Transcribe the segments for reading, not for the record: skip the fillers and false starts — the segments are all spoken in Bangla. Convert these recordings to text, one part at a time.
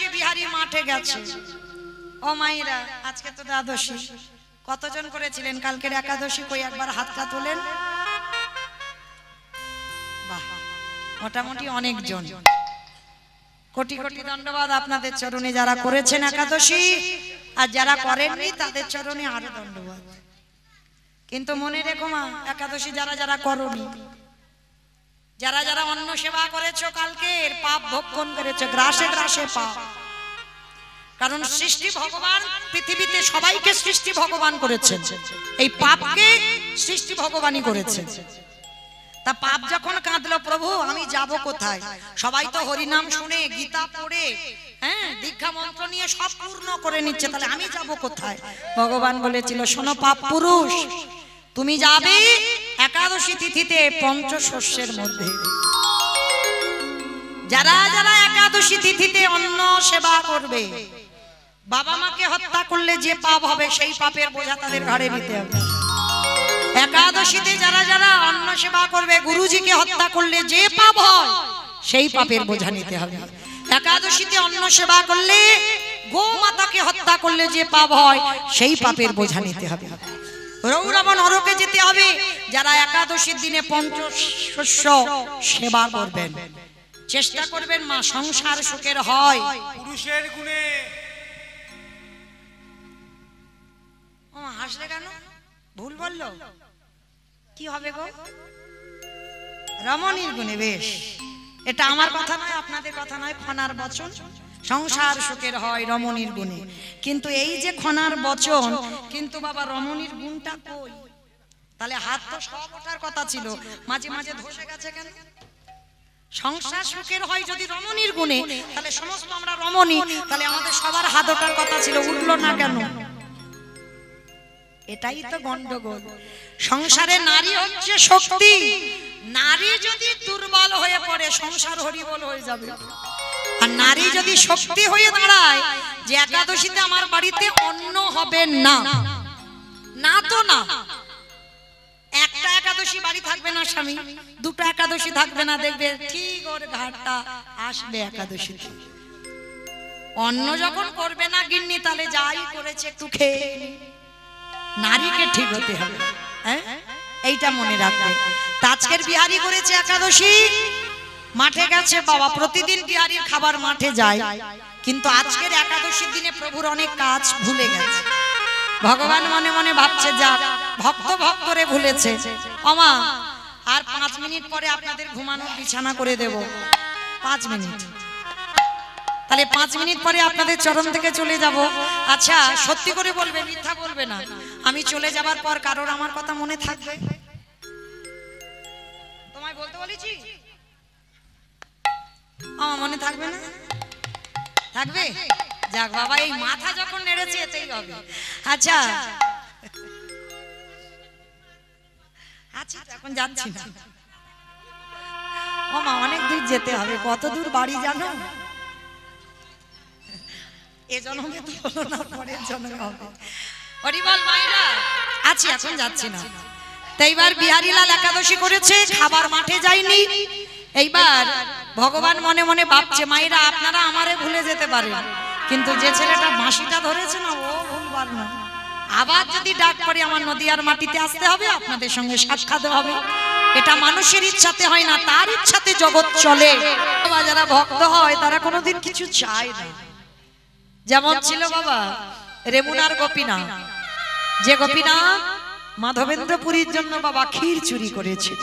একাদশী বিহারী মাঠে গেছে। ও মাইরা, আজকে তো দ্বাদশী, কতজন করেছিলেন কালকের একাদশী? কই একবার হাতটা তোলেন। বাহ, মোটামুটি অনেকজন। কোটি কোটি ধন্যবাদ আপনাদের চরণে, যারা করেছেন একাদশী, আর যারা করেননি তাদের চরণে আরো ধন্যবাদ। কিন্তু মনে রেখো মা, একাদশী যারা যারা করনি, যারা যারা অন্ন সেবা করেছো, কালকের পাপ ভক্ষণ করেছো, গ্রাসে গ্রাসে পাপ। কারণ সৃষ্টি ভগবান পৃথিবীতে সবাইকে সৃষ্টি ভগবান করেছেন, এই পাপকে সৃষ্টি ভগবানই করেছেন। তা পাপ যখন কাঁদলো, প্রভু আমি যাব কোথায়? সবাই তো হরিনাম শুনে, গীতা পড়ে, হ্যাঁ, দীক্ষা মন্ত্র নিয়ে সব পূর্ণ করে নিচ্ছে, তাহলে আমি যাব কোথায়? ভগবান বলেছিল, শোনো পাপ পুরুষ, তুমি যাবে একাদশী তিথিতে পঞ্চশস্যের মধ্যে। যারা যারা একাদশী তিথিতে অন্ন সেবা করবে, বাবা মাকে হত্যা করলে যে পাপ হবে, সেই পাপের বোঝা তাদের ঘাড়ে নিতে হবে। একাদশীতে যারা যারা অন্ন সেবা করবে, গুরুজিকে হত্যা করলে যে পাপ হয়, সেই পাপের বোঝা নিতে হবে। একাদশীতে অন্ন সেবা করলে, গোমাতাকে হত্যা করলে যে পাপ হয়, সেই পাপের বোঝা নিতে হবে। রৌরব নরকে যেতে হবে যারা একাদশীর দিনে পঞ্চশস্য সেবা করবেন। চেষ্টা করবেন মা সংসার সুখের হয় পুরুষের গুণে। ও হাসলে কেন? ভুল বললো? কি হবে গো? রমণীর গুণে। বেশ, এটা আমার কথা নয়, আপনাদের কথা নয়, খনার বচন। সংসার সুখের হয় রমণীর গুণে। কিন্তু এই যে খনার বচন, কিন্তু বাবা রমণীর গুণটা কই? তাহলে হাত তো সব ওঠার কথা ছিল, মাঝে মাঝে ধসে গেছে কেন? সংসার সুখের হয় যদি রমণীর গুণে, তাহলে সমস্ত আমরা রমণী, তাহলে আমাদের সবার হাত ওঠার কথা ছিল, উঠলো না কেন? এটাই তো গন্ডগোল। সংসারে নারী হচ্ছে শক্তি। নারী যদি দুর্বল হয়ে পড়ে, সংসার হরিবল হয়ে যাবে। আর নারী যদি শক্তি হয়ে দাঁড়ায় যে একাদশীতে আমার বাড়িতে অন্ন হবে না, না তো না, একটা একাদশী বাড়ি থাকবে না স্বামী, দুটো একাদশী থাকবে না, দেখবে ঠিক ওর ঘাটটা আসবে একাদশীতে। অন্ন যখন করবে না গিন্নি, তাহলে যাই করেছে একটু খেয়ে। নারীকে ঠিক হতে হবে, হ্যাঁ, এইটা মনে রাখবে। আজকের বিহারি করেছে একাদশী, মাঠে গেছে বাবা। প্রতিদিন বিহারির খাবার মাঠে যায়, কিন্তু আজকের একাদশীর দিনে প্রভুর অনেক কাজ ভুলে গেছে। ভগবান মনে মনে ভাবছে, যা ভক্ত ভক্তরে ভুলেছে। ওমা, আর 5 মিনিট পরে আপনাদের ঘুমানোর বিছানা করে দেব। 5 মিনিট, তাহলে 5 মিনিট পরে আপনাদের চরণ থেকে চলে যাব। আচ্ছা, সত্যি করে বলবে, মিথ্যা বলবে না। আমি চলে যাবার পর কারোর আমার কথা মনে থাকবে? তোমায় বলতে বলেছি, আমার মনে থাকবে না? থাকবে? যাক বাবা, এই মাথা যখন নেড়েছে এতেই হবে। আচ্ছা আচ্ছা, এখন যাচ্ছি না। ও মা, অনেক দূর যেতে হবে। কত দূর বাড়ি জানো? এ জন্মে তো হলো না, পরের জন্মে হবে। হরিবল মায়েরা। আচ্ছা, এখন যাচ্ছি না। তো এইবার বিহারীলাল একাদশী করেছে, খাবার মাঠে যায়নি। এইবার ভগবান মনে মনে ভাবছে, মায়েরা আপনারা আমারে ভুলে যেতে পারেন, কিন্তু যে ছেলেটা বাঁশিটা ধরেছে না, ও ভুলবার না। আবার যদি ডাক পড়ে, আমার নদিয়ার মাটিতে আসতে হবে, আপনাদের সঙ্গে সাক্ষাৎ হবে। এটা মানুষের ইচ্ছাতে হয় না, তার ইচ্ছাতে জগৎ চলে। যারা ভক্ত হয় তারা কোনোদিন কিছু চায় না। যেমন ছিল বাবা রেমুনার গোপীনাথ, যে গোপীনাথ মাধবেন্দ্রপুরীর জন্য বাবা ক্ষীর চুরি করেছিল।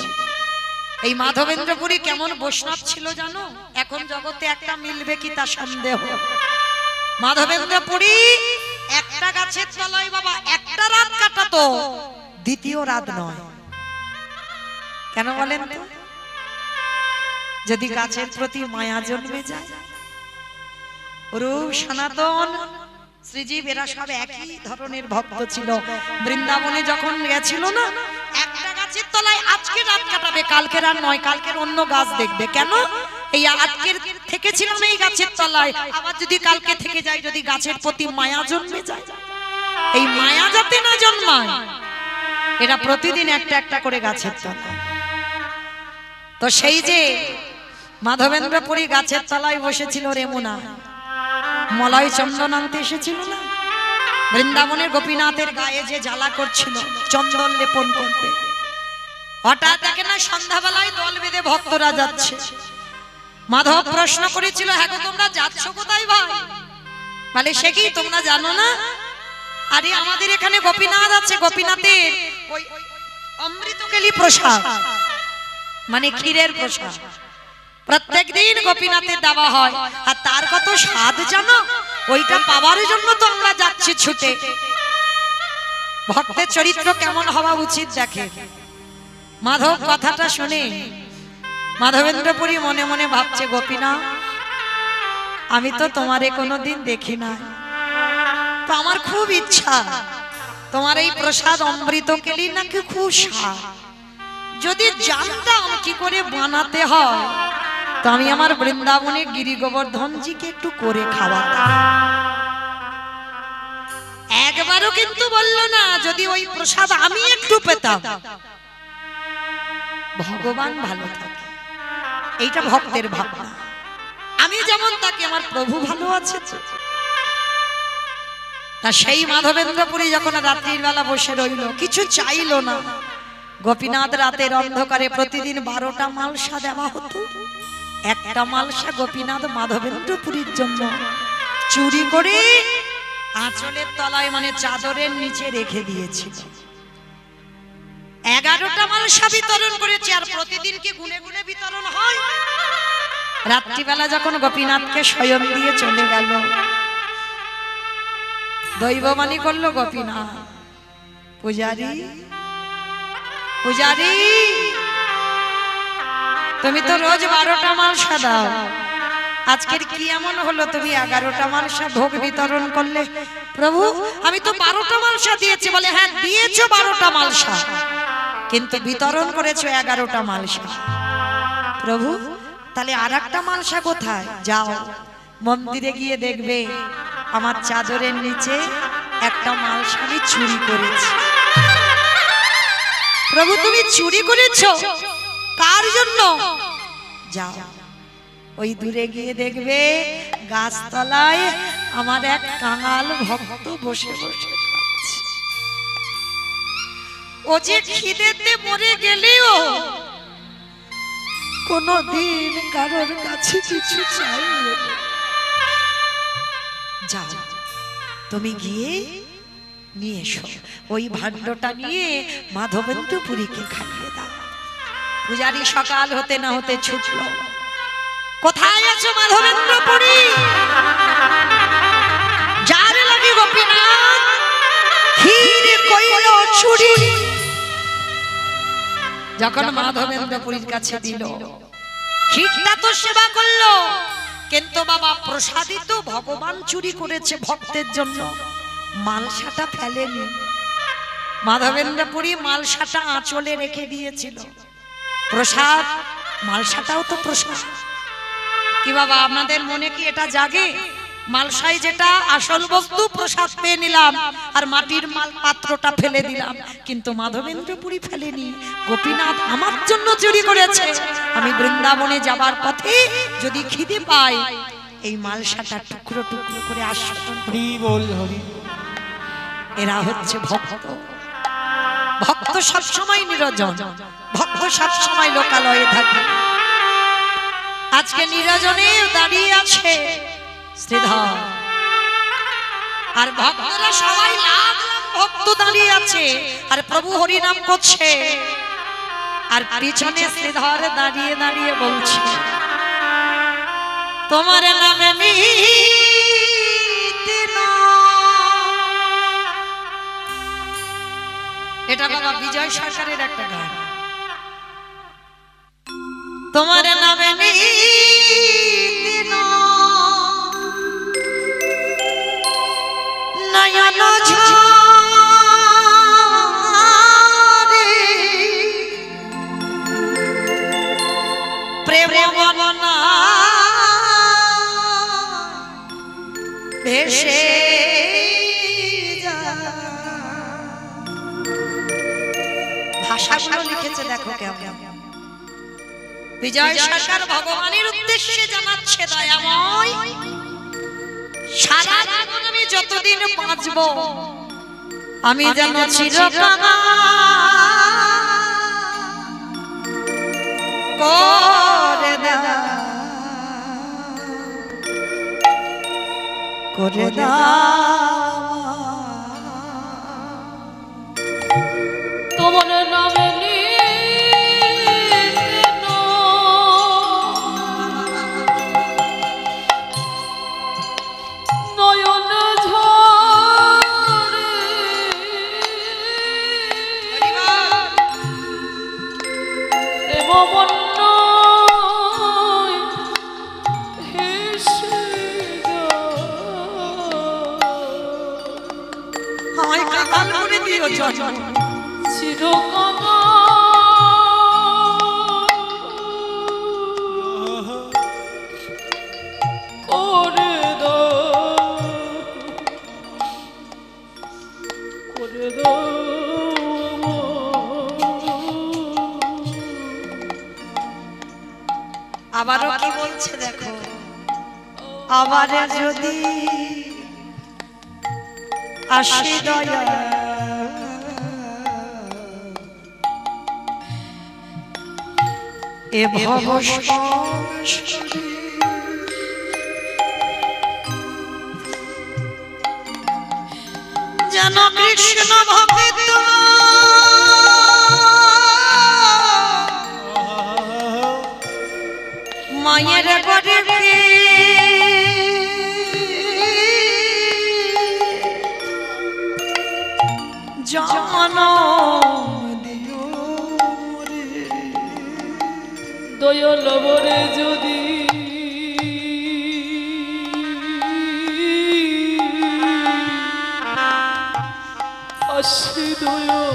এই মাধবেন্দ্রপুরী কেমন বৈষ্ণব ছিল জানো? এখন জগতে একটা মিলবে কি তা সন্দেহ। মাধবেন্দ্রপুরী একটা গাছের তলায় বাবা একটা রাত কাটাতো, দ্বিতীয় রাত নয়। কেন বলেন তো? যদি গাছের প্রতি মায়া জন্মে যায়। রূপ সনাতন শ্রীজীব এরা সব একই ধরনের ভক্ত ছিল। বৃন্দাবনে যখন গেছিল না, একটা গাছের তলায় আজকে রাত কাটাবে, কালকের আর নয়, কালকের অন্য গাছ দেখবে। কেন? এই আজকের থেকেছিলাম এই গাছের তলায়, আবার যদি কালকে থেকে যাই, যদি গাছের প্রতি মায়া জন্মে যায়, এই মায়া যাতে না জন্মায়, এরা প্রতিদিন একটা একটা করে গাছের তলায়। তো সেই যে মাধবেন্দ্রপুরী গাছের তলায় বসেছিল রেমুনা, মলয় চন্দন আনতে এসেছিল না, বৃন্দাবনের গোপীনাথের গায়ে যে জ্বালা করছিল চন্দন লেপন করতে, হঠাৎ দেখে না সন্ধ্যাবেলায় দল বেঁধে ভক্তরা যাচ্ছে। মাধব প্রশ্ন করেছিল, হ্যাঁ গো তোমরা যাচ্ছ কোথায় ভাই? বলে সে কি তোমরা জানো না? আরে আমাদের এখানে গোপীনাথ আছে, গোপীনাথের ওই অমৃতকেলি প্রসাদ মানে ক্ষীরের প্রসাদ প্রত্যেক দিন গোপীনাথের দেওয়া হয়, আর তার কত স্বাদ জানো, ওইটা পাওয়ার জন্য তো আমরা যাচ্ছি ছুটে। ভক্তের চরিত্র কেমন হওয়া উচিত দেখে। মাধব কথাটা শুনে মাধবেন্দ্রপুরী মনে মনে ভাবছে, গোপীনাথ আমি তো তোমারে কোনোদিন দেখি না, তো আমার খুব ইচ্ছা তোমার এই প্রসাদ অমৃতকেলি নাকি খুব স্বাদ, যদি জানতাম কি করে বানাতে হয় তো আমি আমার বৃন্দাবনে গিরি গোবর্ধনজিকে একটু করে খাওয়াতাম। একবারও কিন্তু বললো না যদি ওই প্রসাদ আমি একটু পেতাম। ভগবান ভালো থাকে, এইটা ভক্তের ভাবনা। আমি যেমন তাকে আমার প্রভু ভালো আছে। তা সেই মাধবেন্দ্রপুরী যখন রাত্রির বেলা বসে রইল, কিছু চাইলো না। গোপীনাথ রাতের অন্ধকারে প্রতিদিন 12টা মালসা দেওয়া হতো। একটা মালসা গোপীনাথ মাধবেন্দ্রপুরীর জন্য চুরি করে আঁচলের তলায় মানে চাদরের নিচে রেখে দিয়েছিল। 11টা মালসা বিতরণ করেছে, আর প্রতিদিন কি গুনে গুনে বিতরণ হয়? রাত্রিবেলা যখন গোপীনাথকে শয়ন দিয়ে চলে গেল, দৈববাণী করলো গোপীনাথ, পূজারী পূজারী তুমি তো রোজ 12টা মালসা দাও, আজকের কি এমন হলো তুমি 11টা মালসা ভোগ বিতরণ করলে? প্রভু আমি তো 12টা মালসা দিয়েছি। বলে হ্যাঁ দিয়েছো 12টা মালসা, কিন্তু বিতরণ করেছো 11টা মালসা। প্রভু তাহলে আরেকটা মালসা কোথায়? যাও মন্দিরে গিয়ে দেখবে আমার চাদরের নিচে একটা মালসা আমি চুরি করেছি। প্রভু তুমি চুরি করেছো? কার জন্য? যাও ওই দূরে গিয়ে দেখবে গাছতলায় আমার এক কাঙাল ভক্ত বসে বসে খাচ্ছে। ও যে খিদেতে মরে গেলেও কোনদিন কারোর কাছে কিছু চাইবে না। যাও তুমি গিয়ে নিয়ে এসো, ওই ভাণ্ডটা নিয়ে মাধবেন্দ্রপুরীকে খাইয়ে দাও। পূজারী সকাল হতে না হতে ছুটল। কোথায় আছো মাধবেন্দ্রপুরী? যার লাগি গোপীনাথ ক্ষীর কইল চুরি। যখন মাধবেন্দ্রপুরীর কাছে দিল, ক্ষীরটা তো সেবা করলো, কিন্তু বাবা প্রসাদিত ভগবান চুরি করেছে ভক্তের জন্য, মালসাটা ফেলেনি। মাধবেন্দ্রপুরী মালসাটা আঁচলে রেখে দিয়েছিল। প্রসাদ মালসাটাও তো প্রসাদ। কি বাবা আপনাদের মনে কি এটা জাগে? মালসায় যেটা আসল বস্তু প্রসাদ পেয়ে নিলাম, আর মাটির মাল পাত্রটা ফেলে দিলাম, কিন্তু মাধবেন্দ্রপুরী ফেলেনি। গোপীনাথ আমার জন্য চুরি করেছে। আমি বৃন্দাবনে যাবার পথে যদি খিদে পাই এই মালসাটা টুকরো টুকরো করে আস্বাদন করি। এরা হচ্ছে ভক্ত। ভক্ত সবসময় নিরজন, ভক্ত সবসময় লোকালয়ে থাকে। আজকে নিরজনে দাঁড়িয়ে আছে শ্রীধর, আর ভক্তরা সবাই লাখ লাখ ভক্ত দাঁড়িয়ে আছে, আর প্রভু হরি নাম করছে, আর পিছনে শ্রীধর দাঁড়িয়ে দাঁড়িয়ে বলছে তোমার নামে মিটে না। এটা বাবা বিজয় সরকারের একটা গান। তোমার নামে মিটে না নয়ন ঝরে প্রেম বনা ভেসে ভাষাগুলো লিখেছে দেখো কেমন। বিজয় সরকার ভগবানের উদ্দেশ্যে জানাচ্ছে দয়াময় সারা জীবন আমি যতদিন বাঁচব আমি যেন চিরকাল করে দাও করে দাও তোমার নামে নয়ন ঝরে এবং আবারও কি বলছে দেখো আবার যদি আসে দয়া এ ভব যেন কৃষ্ণ ভক্ত মায়ের গর্ভে জনম দিও রে দয়াল বরে যদি আসে দয়া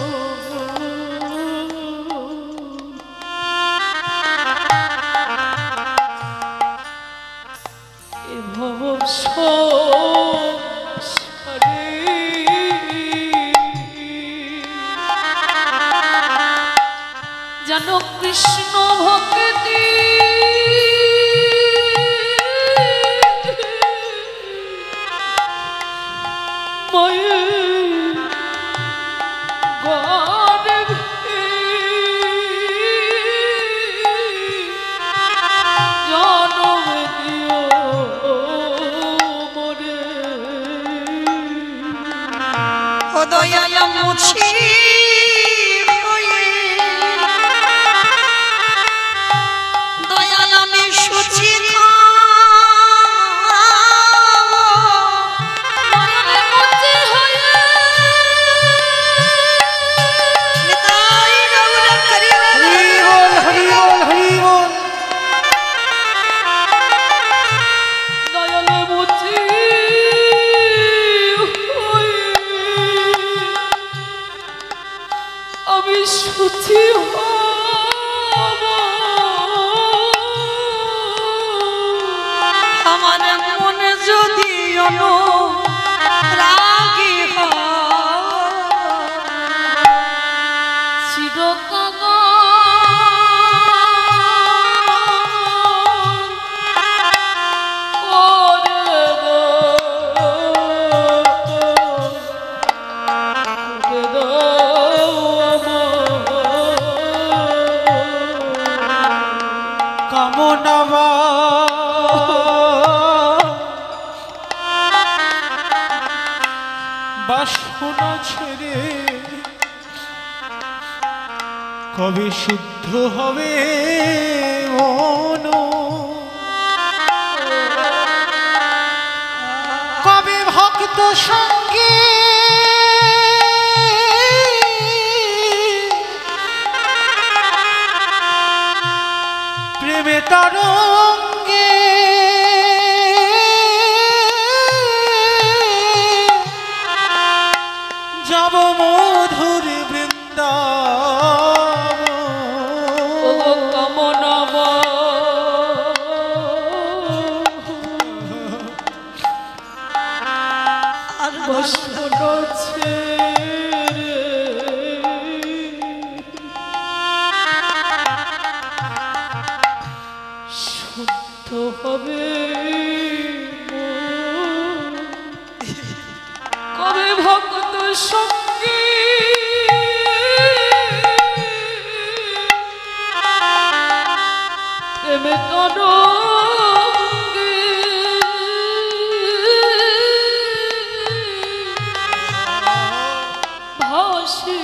যেন কৃষ্ণ ভক্তি মায়ের গর্ভে জনম দিও মোরে ও দয়াল মুছি বাসনা ছেড়ে কবে শুদ্ধ হবে মন কবে ভক্ত সঙ্গে প্রেমে তরঙ্গে যাব মধুর বৃন্দাবন কামনাব আর বসছে শুদ্ধ হবে সঙ্গে প্রেমে তরঙ্গে ভাসি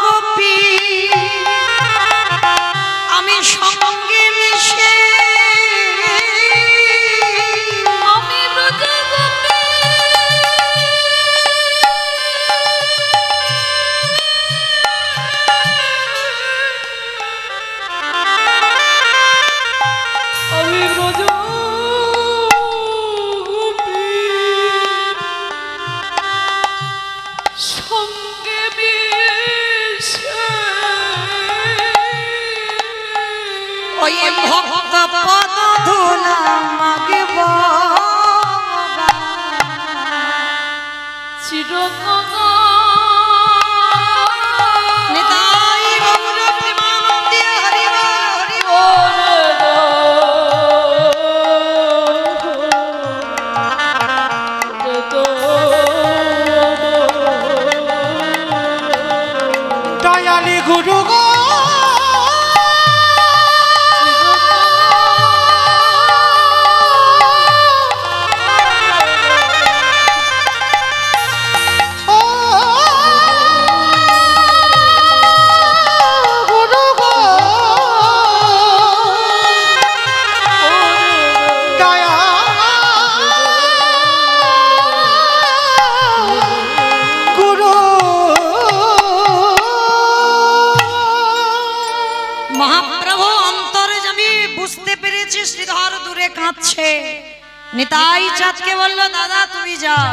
গোপী আমি সঙ্গে মিশে আমি ব্রজগোপী আমি ব্রজগোপী সঙ্গে মিশে ওই ভক্ত পদ ধুলা মাগব চিরকাল নিতাই গৌর প্রেমানন্দে হরি বল হরি বল। দয়ালি গুরু গো ও গুরু গো দয়া গুরু মহাপ্রভু অন্তরে আমি বুঝতে পেরেছি শ্রীধর দূরে কাঁদছে। নিতাই চাঁদকে বলল দাদা তুমি যাও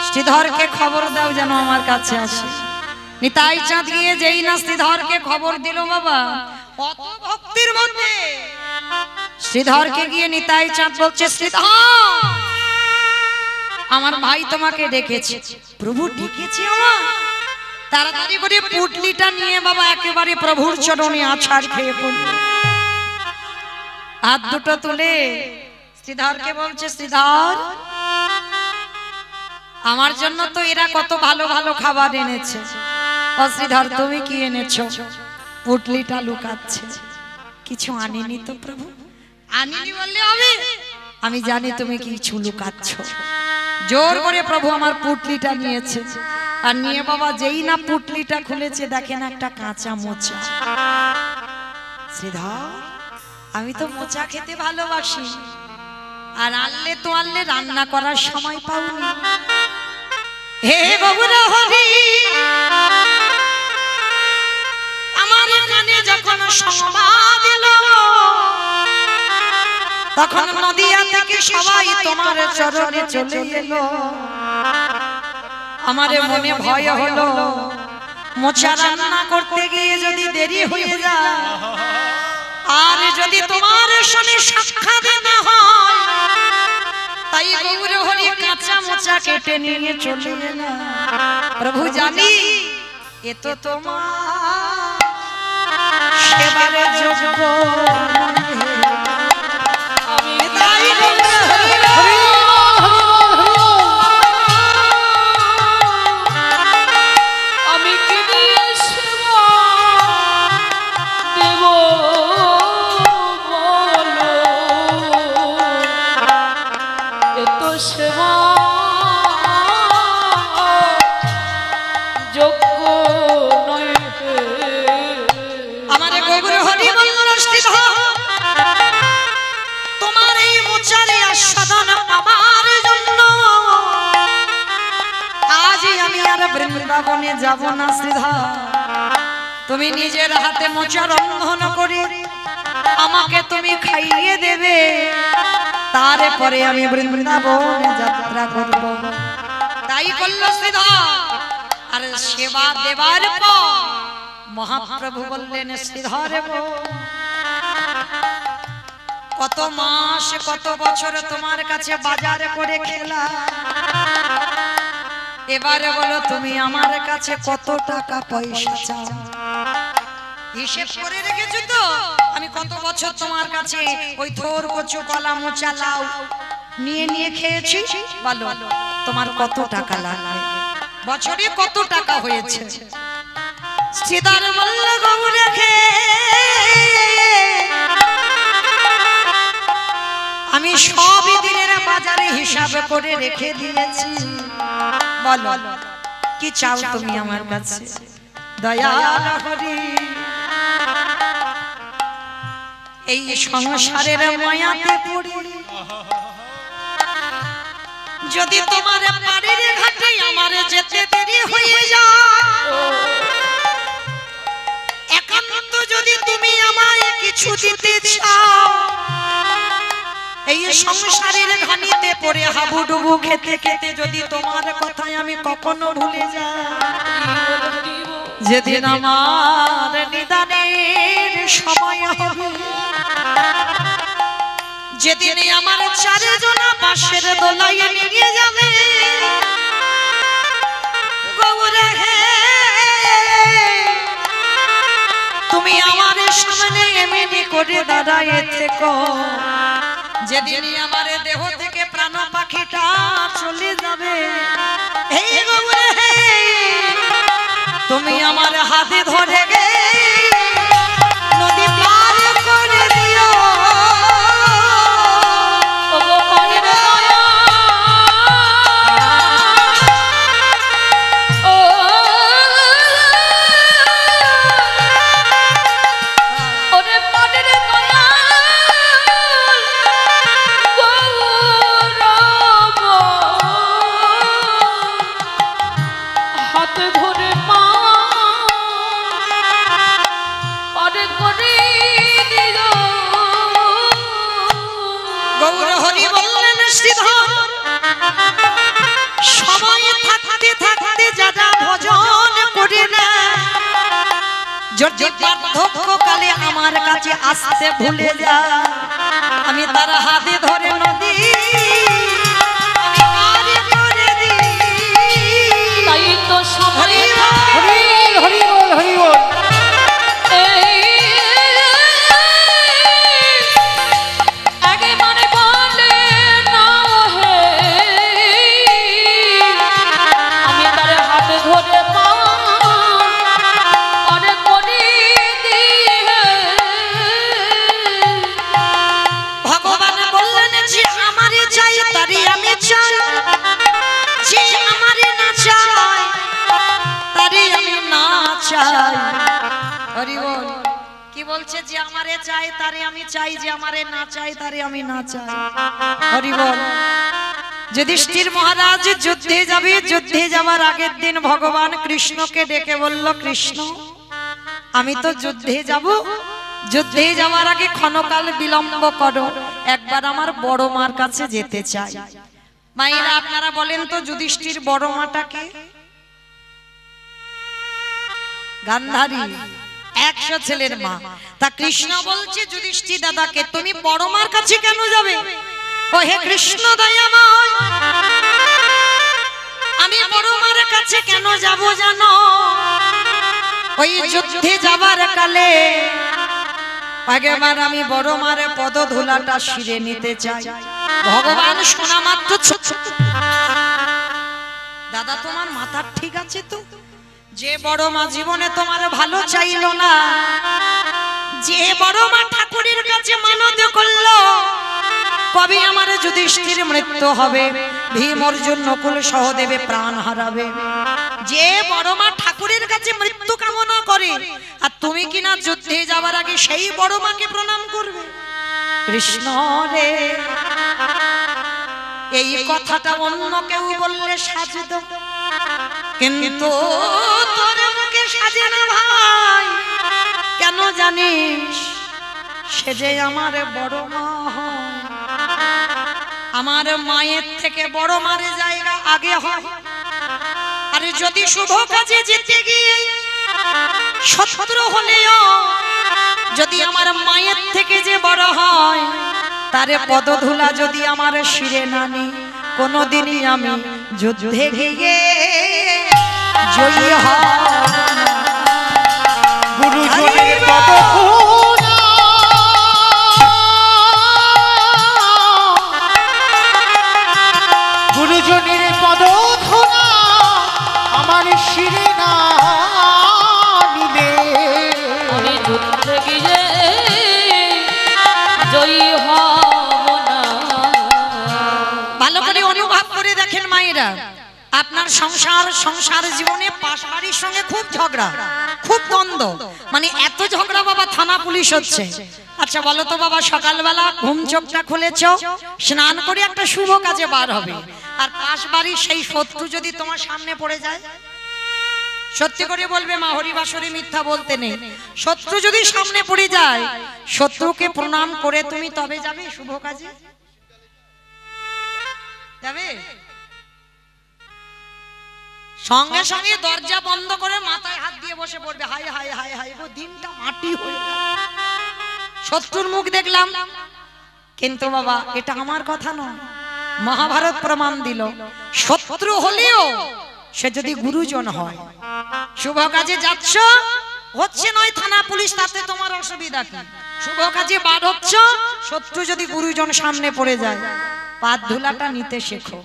শ্রীধরকে খবর দাও যেন আমার কাছে আসে। নিতাই চাঁদ গিয়ে যেই না শ্রীধরকে খবর দিল বাবা অত ভক্তির মধ্যে শ্রীধরকে গিয়ে নিতাই চাঁদ বলছে শ্রীধর আমার ভাই তোমাকে ডেকেছে। প্রভু ডেকেছে আমার? তাড়াতাড়ি করে পুটলিটা নিয়ে বাবা একেবারে প্রভুর চরণে আছাড় খেয়ে পড়ল। হাত দুটো তুলে শ্রীধরকে বলছে শ্রীধর আমার জন্য তো এরা কত ভালো ভালো খাবার এনেছে। ও শ্রীধর তুমি কি এনেছো? পুটলিটা লুকাচ্ছে। কিছু আনিনি তো প্রভু? আনিনি বললে হবে? আমি জানি তুমি কিছু লুকাচ্ছ। জোর করে প্রভু আমার পুটলিটা নিয়েছে আর নিয়ে বাবা যেই না পুটলিটা খুলেছে দেখেন একটা কাঁচা মোচা। শ্রীধর আমি তো মোচা খেতে ভালোবাসি আর আনলে তো আনলে রান্না করার সময় পাওনি। হে বাবুরা হরি আমার কানে যখন সংবাদ এলো তখন নদিয়া থেকে সবাই তোমার চরণে চলে এলো। আমারে মনে ভয় হলো মোচা রান্না করতে গিয়ে যদি দেরি হয়ে যায় আর যদি তোমার সঙ্গে সাক্ষাৎ না হয় তাই গৌর হরি কাঁচা মোচা কেটে নিয়ে চলে এলাম। প্রভু জানি এ তো তোমার সেবার যোগ্য আমি তাই গৌর হরি আমি কি দিয়ে সেবা দেব বলো এত সেবা যোগ্য নয় হে। আমার গৌর হরি বলল শ্রীধর তোমার এই মোচারে আস্বাদন পাবার জন্য আজই আমি আর বৃন্দাবনে যাব না শ্রীধর। তুমি নিজের হাতে মোচা রন্ধন করে আমাকে তুমি খাইয়ে দেবে তারপরে আমি বৃন্দাবনে যাত্রা করব। তাই করল শ্রীধর। আর সেবা দেবার পর মহাপ্রভু বললেন শ্রীধর কত মাস কত বছর তোমার কাছে বাজার করে খেলা এবারে বলো তুমি আমার কাছে কত টাকা পয়সা চাও? হিসেব করে রেখেছো তো আমি কত বছর তোমার কাছে ওই থোর কচু কলা মোচা লাউ নিয়ে নিয়ে খেয়েছি, বলো তোমার কত টাকা লাগবে, বছরে কত টাকা হয়েছে? শ্রীধর বলল গৌরে আমি সবই দিনের বাজারে হিসাব করে রেখে দিয়েছি, বলো কি চাও তুমি আমার কাছে? দয়াল হরি এই সংসারের মায়াতে পড়ে যদি তোমার বাড়ির ঘাটে আমার যেতে দেরি হয়ে যায়, একান্ত যদি তুমি আমায় কিছু দিতে চাও, এই সংসারের ঘানিতে পড়ে হাবুডুবু খেতে খেতে যদি তোমার কথায় আমি কখনো ভুলে যাই, যেদিন আমার নিদানের সময় হবে, যেদিন আমার চারজনা পাশের দোলায় নিয়ে যাবে, গৌরে তুমি আমার সামনে এমনি করে দাঁড়ায় থেকো, যেদিন আমার দেহ থেকে প্রাণ পাখিটা চলে যাবে, হে গৌরে তুমি আমার হাতে ধরে গে নদী পার করে দিও, সময় থাকতে থাকতে যারা ভজন করে না, যদি বার্ধক্যকালে আমার কাছে আসতে ভুলে যায়, আমি তার হাতে ধরে নদী পার করে দিই, তাই তো সময় হরি হরি বল হরি বল। কি বলছে যে আমারে চাই তারে আমি চাই, যে আমারে না চাই তারে আমি না চাই, হরি বল। যুধিষ্ঠির মহারাজ যুদ্ধে যাবে, যুদ্ধে যাওয়ার আগের দিন ভগবান কৃষ্ণকে ডেকে বলল, কৃষ্ণ আমি তো যুদ্ধে যাব, যুদ্ধে যাওয়ার আগে ক্ষণকাল বিলম্ব করো, একবার আমার বড় মার কাছে যেতে চাই। মায়েরা আপনারা বলেন তো যুধিষ্ঠির বড় মাটাকে? গান্ধারী, 100 ছেলের মা। তা কৃষ্ণ বলছে যুধিষ্ঠির দাদাকে, তুমি বড় মার কাছে কেন যাবে? ও হে কৃষ্ণ দয়াময়, আমি বড় মার কাছে কেন যাব জানো? ওই যুদ্ধে যাবার কালে আগেবার আমি বড় মার পদধূলাটা শিরে নিতে চাই। ভগবান শোনা মাত্র দাদা তোমার মাথা ঠিক আছে তো? যে বড় মা জীবনে তোমার ভালো চাইলো না, যে বড় মা ঠাকুরের কাছে মানত করলো কবে আমার যুধিষ্ঠির মৃত্যু হবে, ভীম অর্জুন নকুল সহদেবে প্রাণ হারাবে, যে বড় মা ঠাকুরের কাছে মৃত্যু কামনা করে, আর তুমি কিনা যুদ্ধে যাবার আগে সেই বড় মাকে প্রণাম করবে? কৃষ্ণ রে, এই কথাটা অন্য কেউ বললে সাজত, কিন্তু তোর মুখে সাজে না ভাই, কেন জানিস? সে যে আমার বড় মা হয়, আমার মায়ের থেকে বড় মার জায়গা আগে হয়। আর যদি শুভ কাজে যেতে গিয়ে শত্রু হলেও যদি আমার মায়ের থেকে যে বড় হয়, তারে পদধূলা যদি আমার শিরে না নি, কোনদিনই আমি যুদ্ধে গিয়ে জয়ী হব না। গুরুজনের পদধূলা জয়ী হব না। ভালো করে অনুভব করে দেখেন মায়েরা, আপনার সংসার জীবনে পাশ বাড়ির সঙ্গে খুব ঝগড়া, খুব দ্বন্দ্ব, মানে এত ঝগড়া বাবা থানা পুলিশ হচ্ছে। আচ্ছা বলো তো বাবা, সকালবেলা ঘুম চোখটা খুলেছো, স্নান করে একটা শুভ কাজে বার হবে, আর পাশ বাড়ির সেই শত্রু যদি তোমার সামনে পড়ে যায়, সত্যি করে বলবে মা, হরিবাসরে মিথ্যা বলতে নেই, শত্রু যদি সামনে পড়ে যায়, শত্রুকে প্রণাম করে তুমি তবে যাবে শুভ কাজে? যাবে? সঙ্গে সঙ্গে দরজা বন্ধ করে মাথায় হাত দিয়ে বসে পড়বে, হায় হায় হায় হায় গো, দিনটা মাটি হয়ে গেল, শত্রুর মুখ দেখলাম। কিন্তু বাবা এটা আমার কথা নয়, মহাভারত প্রমাণ দিল, শত্রু হলেও সে যদি গুরুজন হয়, শুভ কাজে যাচ্ছ, হচ্ছে নয় থানা পুলিশ, তাতে তোমার অসুবিধা কি? শুভ কাজে বার হচ্ছ, শত্রু যদি গুরুজন সামনে পড়ে যায়, পাত ধুলাটা নিতে শেখো,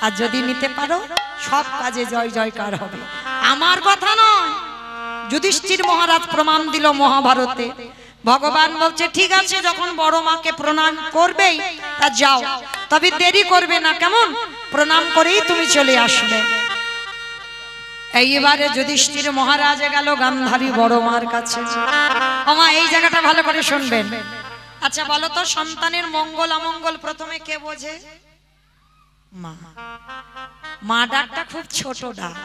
আর যদি নিতে পারো সব কাজে জয় জয়কার হবে। আমার কথা নয়, যুধিষ্ঠির মহারাজ প্রমাণ দিল মহাভারতে। ভগবান বলছে ঠিক আছে, যখন বড় মাকে প্রণাম করবেই তা যাও, তবে দেরি করবে না, কেমন? প্রণাম করেই তুমি চলে আসবে। এইবারে যুধিষ্ঠির মহারাজ গেল গান্ধারী বড় মার কাছে। আমা এই জায়গাটা ভালো করে শুনবেন। আচ্ছা বলো তো, সন্তানের মঙ্গল অমঙ্গল প্রথমে কে বোঝে? মা। মা ডাকটা খুব ছোট ডাক,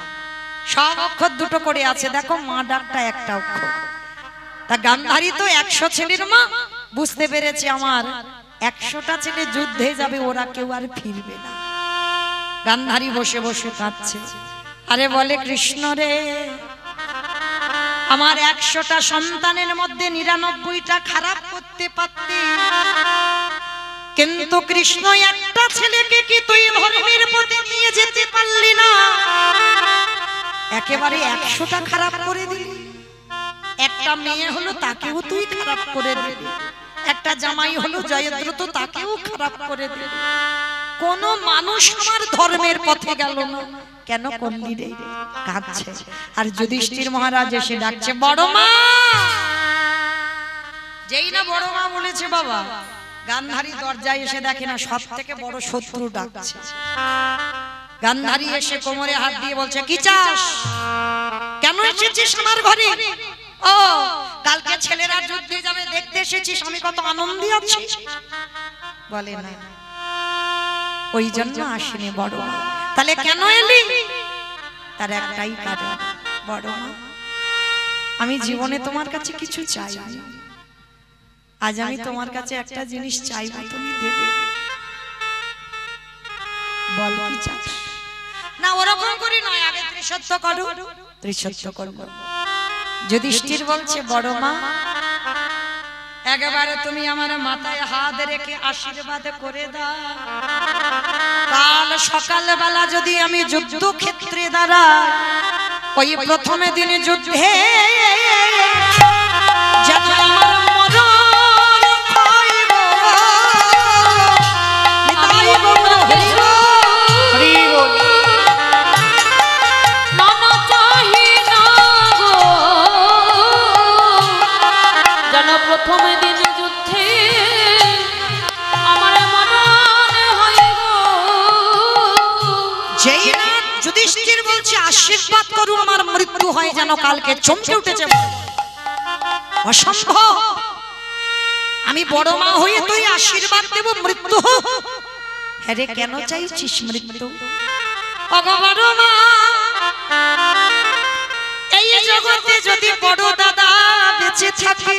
সব অক্ষর দুটো করে আছে, দেখো মা ডাকটা একটা অক্ষর। তা গান্ধারী তো 100 ছেলের মা, বুঝতে পেরেছে আমার 100টা ছেলে যুদ্ধে যাবে, ওরা কেউ আর ফিরবে না। গান্ধারী বসে বসে কাঁদছে, আরে বলে কৃষ্ণ রে, আমার 100টা সন্তানের মধ্যে 99টা খারাপ করতে পারতে, কিন্তু কৃষ্ণ একটা ছেলেকে কি তুই ধর্মের পথে নিয়ে যেতে পারলি না? একেবারে 100টা খারাপ করে দিলি। একটা মেয়ে হলো তাকেও তুই খারাপ করে দিলি, একটা জামাই হলো জয়দ্রথ, তাকেও খারাপ করে দিলি। কোন মানুষ আমার ধর্মের পথে গেল না, কেন করলি রে? কাঁদছে। আর যুধিষ্ঠির মহারাজ এসে ডাকছে বড় মা। যেই না বড় মা বলেছে বাবা, গান্ধারী দরজায় এসে দেখে না সব থেকে বড় শত্রু ডাকছে। গান্ধারী এসে কোমরে হাত দিয়ে বলছে, কি চাস? কেন এসেছিস আমার ঘরে? ও কালকে ছেলেরা যুদ্ধে যাবে দেখতে এসেছিস, আমি কত আনন্দে আছি। বলে না, ওই জন্য আসেনি বড় মা। তাহলে কেন এলি? তার একটাই কারণ, বড় মা আমি জীবনে তোমার কাছে কিছু চাই, আজ আমি তোমার কাছে একটা জিনিস চাইব, তুমি দেবে। বল কি চাস? না ওরকম করি নয়, আগে ত্রিসত্য করো। ত্রিসত্য করব। যুধিষ্ঠির বলছে বড় মা, একেবারে তুমি আমার মাথায় হাত রেখে আশীর্বাদ করে দাও, কাল সকালবেলা যদি আমি যুদ্ধক্ষেত্রে দাঁড়াই, ওই প্রথমে দিনে যুদ্ধে যেন আমার মরণ হয় গো। নিতাই গৌর হরি হরি বল। নানা চাহি না গো, যেন প্রথম দিন যুদ্ধে আমার মরণ হয় গো। যেই না যুধিষ্ঠির বলছে আশীর্বাদ করু আমার মৃত্যু হয়, যেন কালকে চমকে উঠেছে, অসম্ভব। আমি বড় মা হয়ে তুই আশীর্বাদ দেব মৃত্যু হোক? হ্যাঁ রে, কেন চাইছিস মৃত্যু? ওগো বড় মা, এই জগতে যদি বড় দাদা বেঁচে থাকে,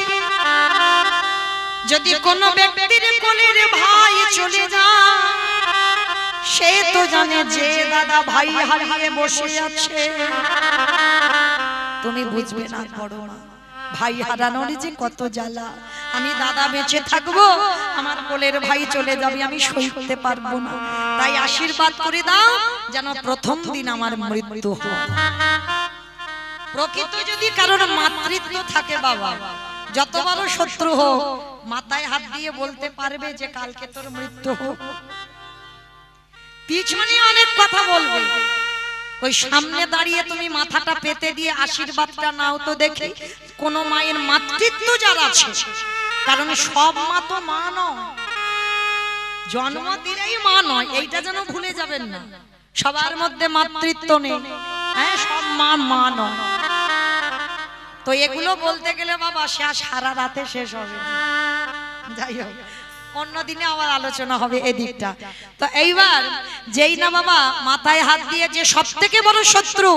যদি কোনো ব্যক্তির কোলের ভাই চলে যায়, সে তো জানে যে দাদা ভাই হারিয়ে বসে আছে। তুমি বুঝবে না বড় মা, ভাই হারানোর যে কত জ্বালা। আমি দাদা বেঁচে থাকবো, আমার কোলের ভাই চলে যাবে, আমি সইতে পারবো না। তাই আশীর্বাদ করে দাও যেন প্রথম দিন আমার মৃত্যু হয়। প্রকৃত যদি কারোর মাতৃত্ব থাকে বাবা, যত বড় শত্রু হোক, মাথায় হাত দিয়ে বলতে পারবে যে কালকে তোর মৃত্যু হোক। পিছনে অনেক কথা বলবে, ওই সামনে দাঁড়িয়ে তুমি মাথাটা পেতে দিয়ে আশীর্বাদটা নাও তো দেখি। কোন মায়ের মাতৃত্ব যার আছে কারণ সব মা তো মা নয়, জন্ম দিলেই মা নয়, এইটা যেন ভুলে যাবেন না। সবার মধ্যে মাতৃত্ব নেই, হ্যাঁ সব মা মা নয়। তো এগুলো বলতে গেলে বাবা সারা রাতে শেষ হবে। যাই হোক, অন্যদিনে আবার আলোচনা হবে এদিকটা। তো এইবার যেই না বাবা মাথায় হাত দিয়ে যে সব থেকে বড় শত্রু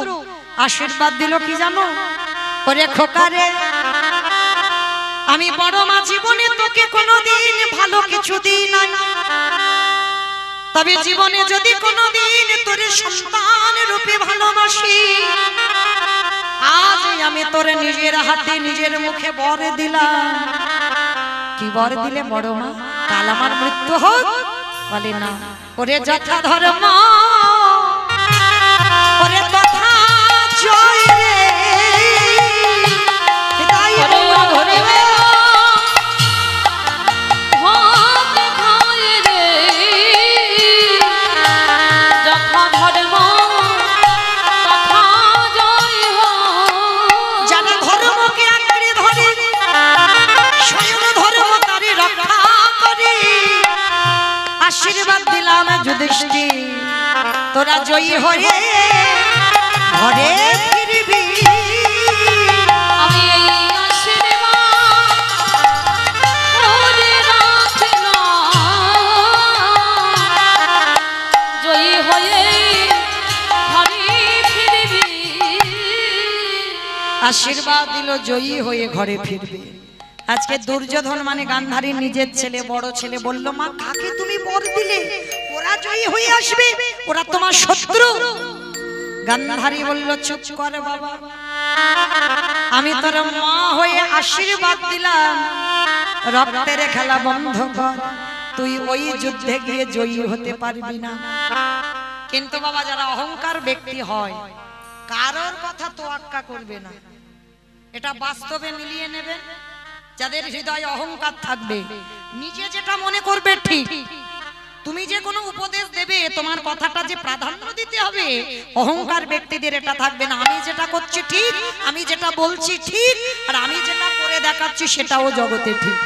আশীর্বাদ দিল কি জানো? ওরে খোকারে, আমি বড় মা জীবনে তোকে কোনোদিন ভালো কিছু দিই না, তবে জীবনে যদি কোনোদিন তোর সন্তান রূপে ভালোবাসি, আজ আমি তোর নিজের হাতে নিজের মুখে বর দিলাম। কি বর দিলে বড় মা? কাল আমার মৃত্যু হোক? বলে না, ওরে যথা ধর্ম ওরে তথা জয় রে, তাই ধরে আশীর্বাদ দিলাম যুধিষ্ঠির, তোরা জয়ী হয়ে ঘরে ফিরবি। আমি এই আশীর্বাদ করে রাখলাম, জয়ী হয়ে ঘরে ফিরবি। আশীর্বাদ দিল জয়ী হয়ে ঘরে ফিরবে। আজকে দুর্যোধন মানে গান্ধারীর নিজের ছেলে, বড় ছেলে বলল, মা কাকে তুমি বর দিলে? ওরা জয়ী হয়ে আসবে, ওরা তোমার শত্রু। গান্ধারী বলল, চুপ করে বাবা, আমি তোর মা হয়ে আশীর্বাদ দিলাম, রক্তের খেলা বন্ধ কর, তুই ওই যুদ্ধে গিয়ে জয়ী হতে পারবি না। কিন্তু বাবা যারা অহংকার ব্যক্তি হয় কারোর কথা তোয়াক্কা করবে না, এটা বাস্তবে মিলিয়ে নেবেন। যাদের হৃদয়ে অহংকার থাকবে, নিজে যেটা মনে করবে ঠিক, তুমি যে কোনো উপদেশ দেবে তোমার কথাটা যে প্রাধান্য দিতে হবে, অহংকার ব্যক্তিদের এটা থাকবে না। আমি যেটা করছি ঠিক, আমি যেটা বলছি ঠিক, আর আমি যেটা করে দেখাচ্ছি সেটাও জগতে ঠিক।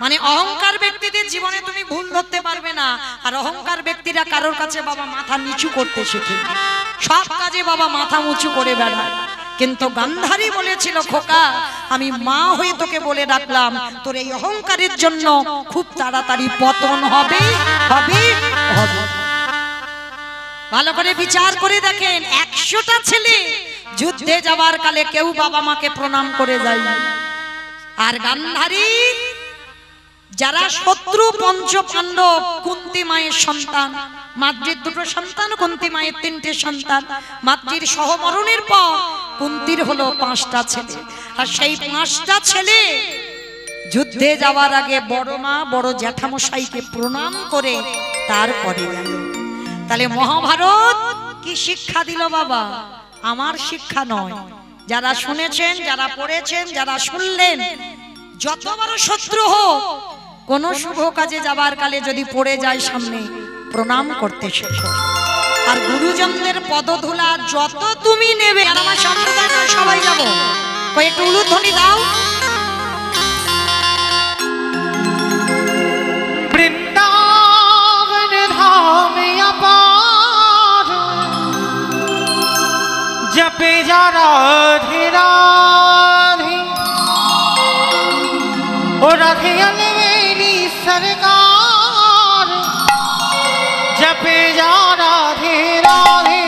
মানে অহংকার ব্যক্তিদের জীবনে তুমি ভুল ধরতে পারবে না। আর অহংকার ব্যক্তিরা কারোর কাছে বাবা মাথা নিচু করতে শেখে, সব কাজে বাবা মাথা উঁচু করে বেড়ায়। কিন্তু গান্ধারী বলেছিল, খোকা আমি মা হয়ে তোকে বলে রাখলাম, তোর এই অহংকারের জন্য খুব তাড়াতাড়ি পতন হবে হবে হবে। ভালো করে বিচার করে দেখেন, 100টা ছেলে যুদ্ধে যাবার কালে কেউ বাবা মাকে প্রণাম করে যায়, আর গান্ধারী যারা শত্রু পঞ্চ পাণ্ডব, কুন্তি মায়ের সন্তান, মাতৃর 2টো সন্তান, কুন্তি মায়ের 3টে সন্তান, মাতৃর সহমরণের পর কুন্তির হলো 5টা ছেলে, আর সেই 5টা ছেলে যুদ্ধে যাওয়ার আগে বড় মা বড় জ্যাঠামশাইকে প্রণাম করে তারপরে গেল। তাহলে মহাভারত কি শিক্ষা দিল বাবা? আমার শিক্ষা নয়, যারা শুনেছেন, যারা পড়েছেন, যারা শুনলেন, যত বড় শত্রু হোক কোন শুভ কাজে যাবার কালে যদি পড়ে যায় সামনে, প্রণাম করতে শেখো। আর গুরুজনদের পদধূলা যত তুমি নেবে, আর আমার সম্প্রদায় সবাই যাবো, কয়েকটু উলুধ্বনি দাও। বৃন্দাবন ধামে অপার, জপে যারা রাধে রাধে, ও রাধে अलवेली सरकार, जपे जा राधे राधे।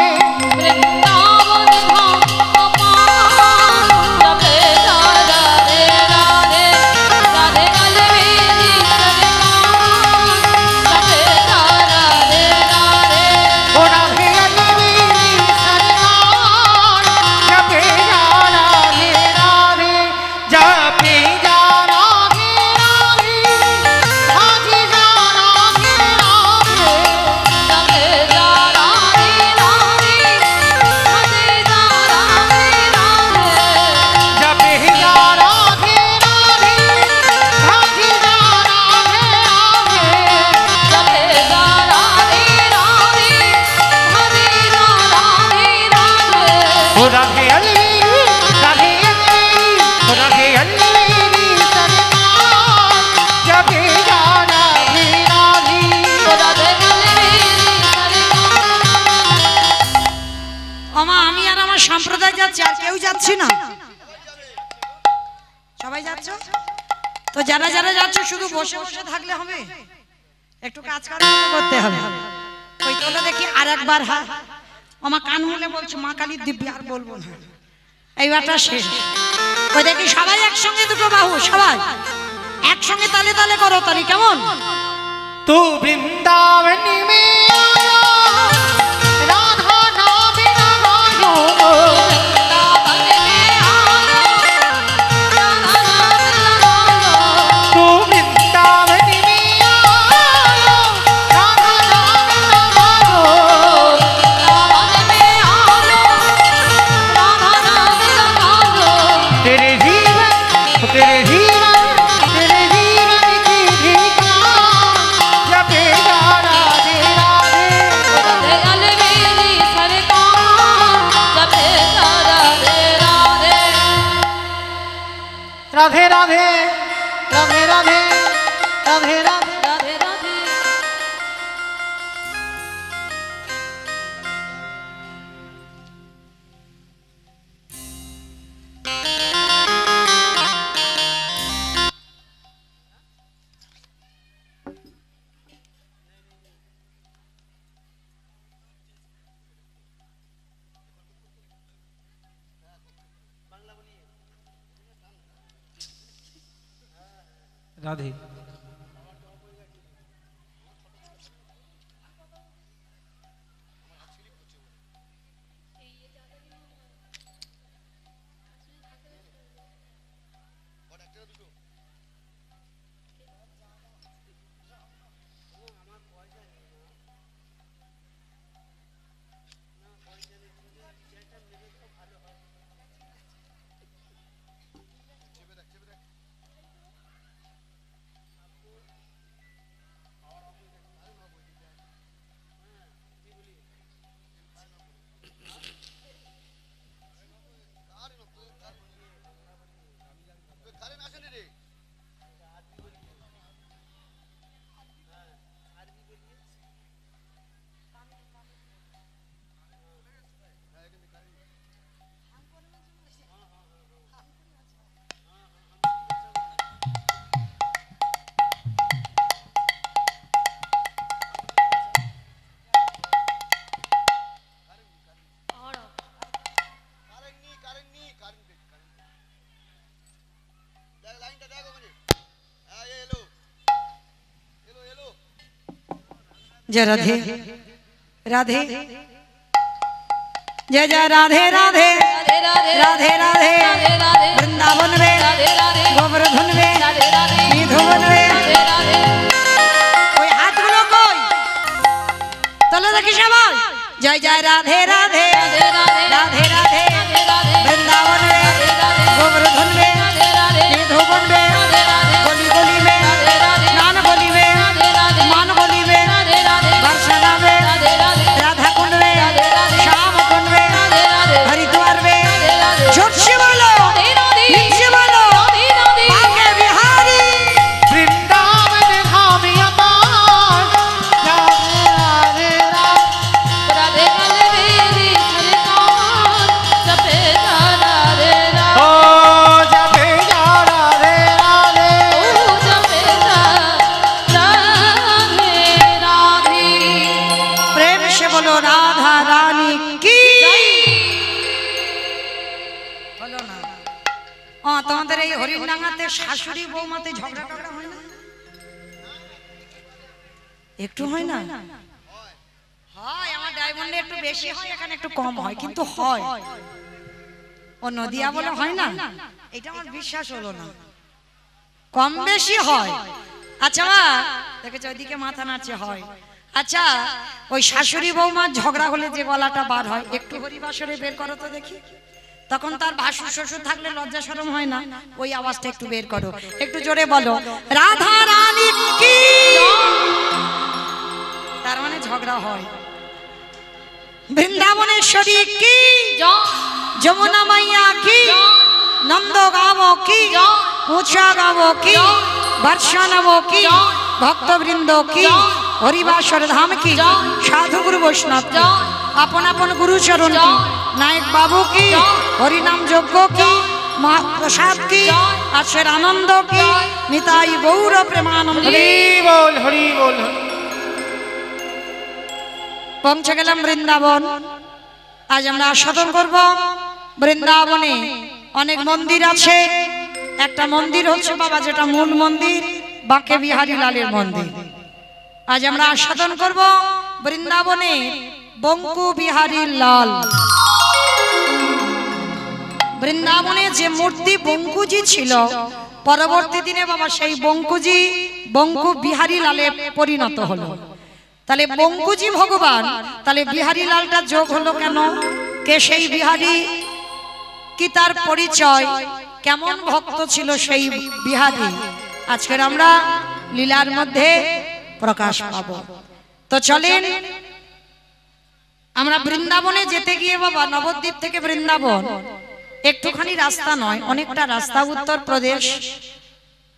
वृंदावन धाम अपार, जपे जा राधे राधे, राधे अलवेली सरकार, जपे जा राधे राधे, ओ राधे अलवेली सरकार, जपे जा राधे राधे, जपे जा राधे राधे, हाजी जा राधे राधे, जपे जा যাচ্ছি না? সবাই যাচ্ছ তো? যারা যারা যাচ্ছ শুধু বসে বসে থাকলে হবে, একটু কাজ করতে হবে। ওই তোলা দেখি আর একবার হ্যাঁ আমার কান মুলে বলছো মা কালীর দিব্যি, আর বলবো না, এইবারটা শেষ। ওই দেখি সবাই একসঙ্গে দুটো বাহু, সবাই একসঙ্গে তালে তালে করো, তালি কেমন? तू वृंदावन में आया राधा नाम लगायो वृंदावन में आया राधा नाम लगायो तू वृंदावन में आया राधा नाम लगायो वृंदावन में आया राधा नाम लगायो तेरे जीवन की भिका जपेगा राधे राधे राधे अलवेली सरकार जपेगा राधे राधे राधे राधे राधे राधे राधे राधे राधे राधे राधे जय राधे राधे जय जय राधे राधे राधे राधे राधे राधे राधे राधे वृंदावन में राधे राधे गोवर्धन में राधे राधे निधुवन में राधे राधे कोई हाथ गुलो कोई तले देखी सबाई जय जय राधे राधे राधे राधे राधे राधे राधे राधे वृंदावन में राधे राधे गोवर्धन में राधे राधे निधुवन में राधे राधे गोली गोली में राधे राधे नान गोली में राधे राधे मान गोली में राधे राधे बरसाना में राधे राधे राधा कुंड में राधे राधे श्याम कुंड में राधे राधे हरिद्वार में राधे राधे जोर से बोलो राधे राधे नीचे बोलो राधे राधे आगे बिहारी वृंदावन धाम अपार राधे राधे राधे अलवेली सरकार जपेगा राधे ओ राधे जपेगा राधे राधे ओ जपेगा राधे राधे प्रेम से बोलो राधा रानी की बोलो ना তোমাদের এই হরিণডাঙ্গাতে শাশুড়ি বৌমাতে ঝগড়া টগড়া হয় না? একটু হয় না? হয়, আমার ডায়মন্ডে একটু বেশি হয়, এখানে একটু কম হয়, কিন্তু হয়। ও নদিয়া বলে হয় না, এটা আমার বিশ্বাস হলো না, কম বেশি হয়। আচ্ছা মা দেখেছো ওইদিকে মাথা নাড়ছে, হয়। আচ্ছা ওই শাশুড়ি বৌমার ঝগড়া হলে যে গলাটা বার হয়, একটু হরিবাসরে বের করো তো দেখি। তখন তার ভাসুর শ্বশুর থাকলে লজ্জা শরম হয় না, ওই আওয়াজটা একটু বের করো, একটু জোরে বলো রাধা রানী কি। তার মানে ঝগড়া হয়। বৃন্দাবনেশ্বরী কি, যমুনা মাইয়া কি, নন্দ গাঁও কি, উঁচা গাঁও কি, বর্ষানব কি, ভক্তবৃন্দ কি, হরিবাসর ধাম কি, সাধু গুরু বৈষ্ণব কি, আপন আপন গুরুচরণ কি, নায়ক বাবু কি, হরিনাম যজ্ঞ কি, মহাপ্রসাদ কি, আজকের আনন্দ কি, নিতাই গৌর প্রেমানন্দ। হরি বল হরি বল। পৌঁছে গেলাম বৃন্দাবন। আজ আমরা আস্বাদন করব বৃন্দাবনে অনেক মন্দির আছে। একটা মন্দির হচ্ছে বাবা যেটা মূল মন্দির, বাঁকে বিহারী লালের মন্দির। আজ আমরা আস্বাদন করব বৃন্দাবনে বঙ্কু বিহারী লাল। বৃন্দাবনে যে মূর্তি বঙ্কুজি ছিল, পরবর্তী দিনে বাবা সেই বঙ্কুজি বঙ্কু বিহারী লালে পরিণত হলো। তাহলে বঙ্কুজি ভগবান, তাহলে বিহারী লালটা যোগ হলো কেন? কে সেই বিহারী, কি তার পরিচয়, কেমন ভক্ত ছিল সেই বিহারী, আজকের আমরা লীলার মধ্যে প্রকাশ পাব। তো চলেন আমরা বৃন্দাবনে যেতে গিয়ে বাবা, নবদ্বীপ থেকে বৃন্দাবন একটুখানি রাস্তা নয়, অনেকটা রাস্তা, উত্তরপ্রদেশ।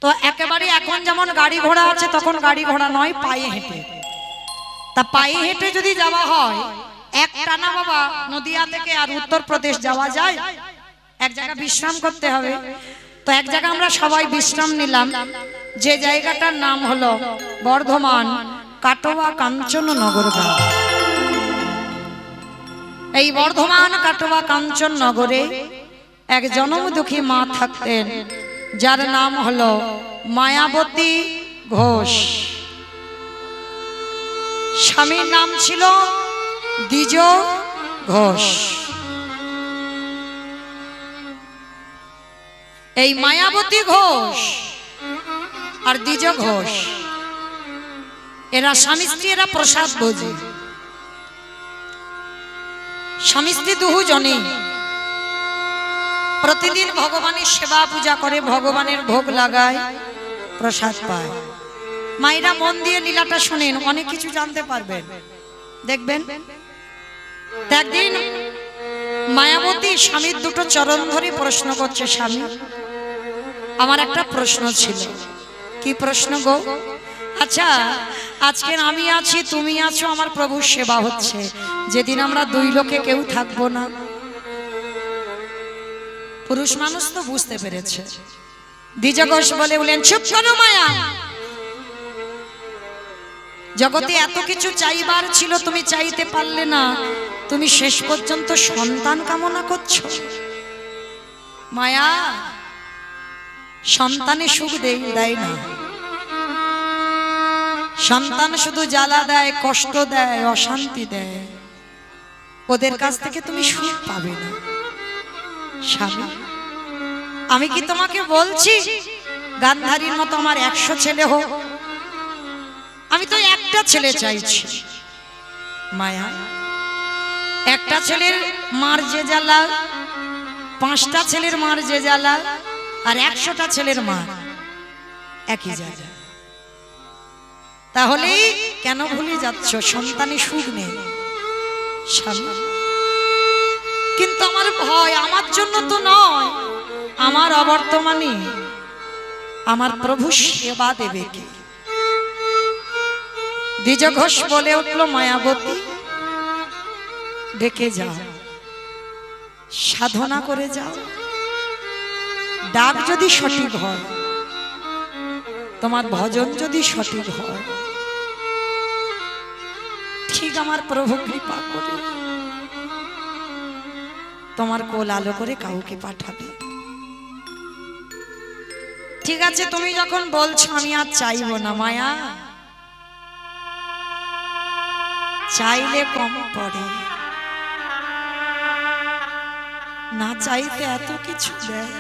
তো একেবারে এখন যেমন গাড়ি ঘোড়া আছে, তখন গাড়ি ঘোড়া নয়, পায়ে হেঁটে। তা পায়ে হেঁটে যদি যাওয়া হয়, এক টানা বাবা নদিয়া থেকে আর উত্তরপ্রদেশ যাওয়া যায়। এক জায়গা বিশ্রাম করতে হবে। তো এক জায়গা আমরা সবাই বিশ্রাম নিলাম, যে জায়গাটার নাম হলো বর্ধমান কাটোয়া কাঞ্চননগর গ্রাম। এই বর্ধমান কাটোয়া কাঞ্চননগরে এক জনমদুখী মা থাকতেন, যার নাম হলো মায়াবতী ঘোষ। স্বামীর নাম ছিল দ্বিজ ঘোষ। এই মায়াবতী ঘোষ আর দ্বিজ ঘোষ এরা স্বামী স্ত্রী, এরা প্রসাদ ভোজী। স্বামী স্ত্রী দুজনেই প্রতিদিন ভগবানের সেবা পূজা করে, ভগবানের ভোগ লাগায়, প্রসাদ পায়। মায়েরা মন দিয়ে লীলাটা শুনেন, অনেক কিছু জানতে পারবেন, দেখবেন। একদিন মায়াবতী স্বামীর দুটো চরণ ধরে প্রশ্ন করছে, স্বামী আমার একটা প্রশ্ন ছিল। কি প্রশ্ন গো? আচ্ছা আজকে আমি আছি, তুমি আছো, আমার প্রভুর সেবা হচ্ছে, যেদিন আমরা দুই লোকে কেউ থাকবো না। পুরুষ মানুষ তো বুঝতে পেরেছে। দ্বিজ ঘোষ বলেন, চুপ করো মায়া, জগতে এত কিছু চাইবার ছিল, তুমি চাইতে পারলে না, তুমি শেষ পর্যন্ত সন্তান কামনা করছো। মায়া সন্তানে সুখ দেয় না, সন্তান শুধু জ্বালা দেয়, কষ্ট দেয়, অশান্তি দেয়। ওদের কাছ থেকে তুমি সুখ পাবে না। স্বামী আমি কি তোমাকে বলছি গান্ধারীর মতো আমার 100 ছেলে হোক? আমি তো একটা ছেলে চাইছি। মায়া একটা ছেলের মার যে জ্বালা, 5টা ছেলের মার যে জ্বালা, আর 100টা ছেলের মার একই জ্বালা। তাহলে কেন ভুলে যাচ্ছ সন্তানে সুখ নেই? কিন্তু আমার ভয়, আমার জন্য তো নয়, আমার অবর্তমানে আমার প্রভু সেবা দেবে কে? দ্বিজ ঘোষ বলে উঠল, মায়াবতী ডেকে যাও, সাধনা করে যাও, ডাক যদি সঠিক হয়, তোমার ভজন যদি সঠিক হয়, ঠিক আমার প্রভু কৃপা করে তোমার কোল আলো করে কাউকে পাঠাবে। ঠিক আছে তুমি যখন বলছো, আমি আর চাইবো না। মায়া চাইলে কম পড়ে, না চাইতে এত কিছু দেয়,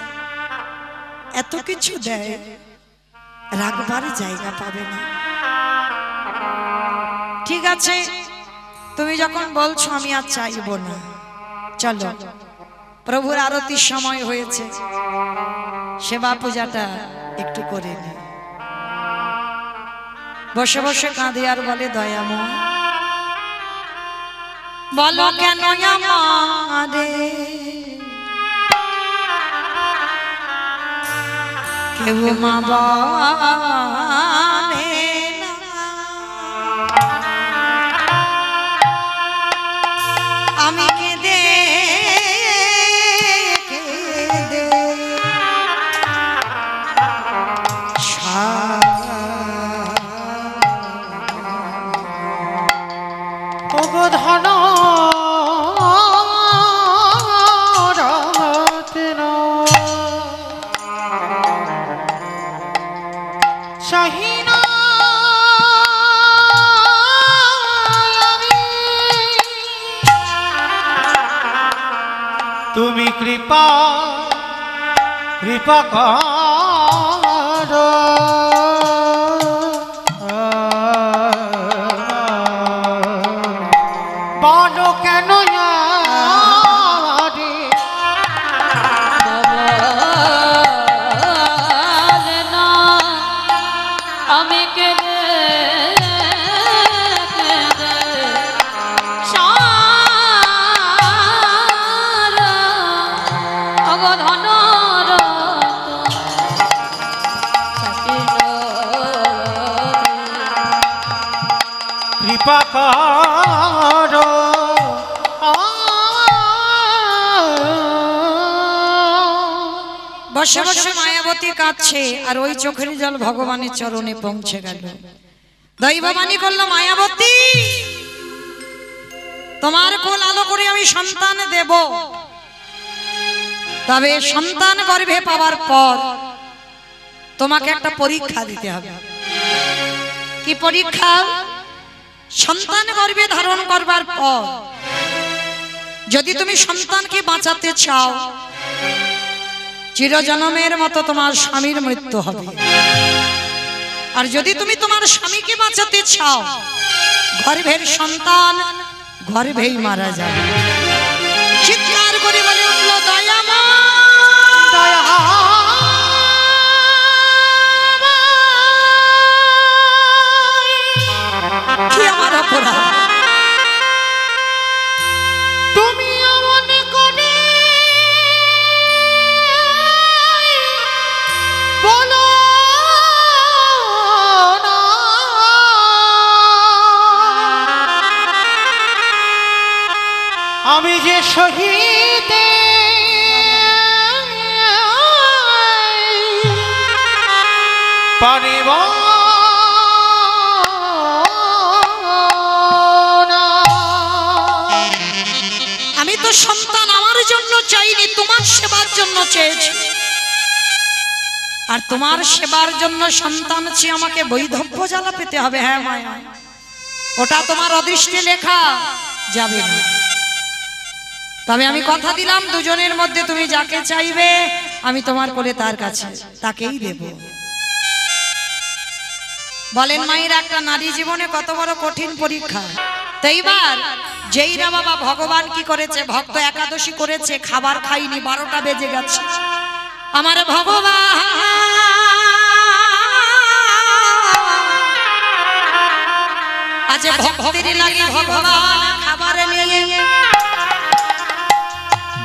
এত কিছু দেয়, রাখবার জায়গা পাবে না। ঠিক আছে তুমি যখন বলছো, আমি আর চাইবো না, চলো প্রভুর আরতির সময় হয়েছে, সেবা পূজাটা একটু করে নি। বসে বসে কাঁদে আর বলে, দয়াময় বলো কেন আমারে কেউ মা বানে না, আমি কেঁদে অভিনয় তুমি কৃপা কৃপা করো বলো কেন রে বলে না আমি কেঁদে কেঁদে সারা অগধনর কৃপা করো বসে বসে মায়াবতী কাঁদছে আর ওই চোখের জল ভগবানের চরণে পৌঁছে গেল। দৈববাণী করলো, মায়াবতী তোমার কোল আলো করে আমি সন্তান দেব, তবে সন্তান গর্ভে পাওয়ার পর তোমাকে একটা পরীক্ষা দিতে হবে। কি পরীক্ষা? সন্তান গর্ভে ধারণ করবার পর যদি তুমি সন্তানকে বাঁচাতে চাও, চিরজন্মের মতো তোমার স্বামীর মৃত্যু হবে। আর যদি তুমি তোমার স্বামীকে বাঁচাতে চাও, গর্ভের সন্তান গর্ভেই মারা যাবে। চিৎকার করে বলে উঠল, দয়াময় কি আমার অপরাধ? তুমি অমন করে বলো না, আমি যে শহীদ পারিব না। আমি তো সন্তান আমার জন্য চাইনি, তোমার সেবার জন্য চেয়েছি। আর তোমার সেবার জন্য সন্তান চেয়ে আমাকে বৈধব্য জ্বালা পেতে হবে? হ্যাঁ মায়া, ওটা তোমার অদৃষ্টে লেখা যাবে না। তবে আমি কথা দিলাম, দুজনের মধ্যে তুমি যাকে চাইবে আমি তোমার কোলে তার কাছে তাকেই দেব। বলেন মায়ের, একটা নারী জীবনে কত বড় কঠিন পরীক্ষা। তো এইবার যেই না বাবা ভগবান কি করেছে, ভক্ত একাদশী করেছে, খাবার খাইনি, 12টা বেজে গেছে। আমার ভগবান আজ ভক্তের লাগে ভগবান খাবার নিয়ে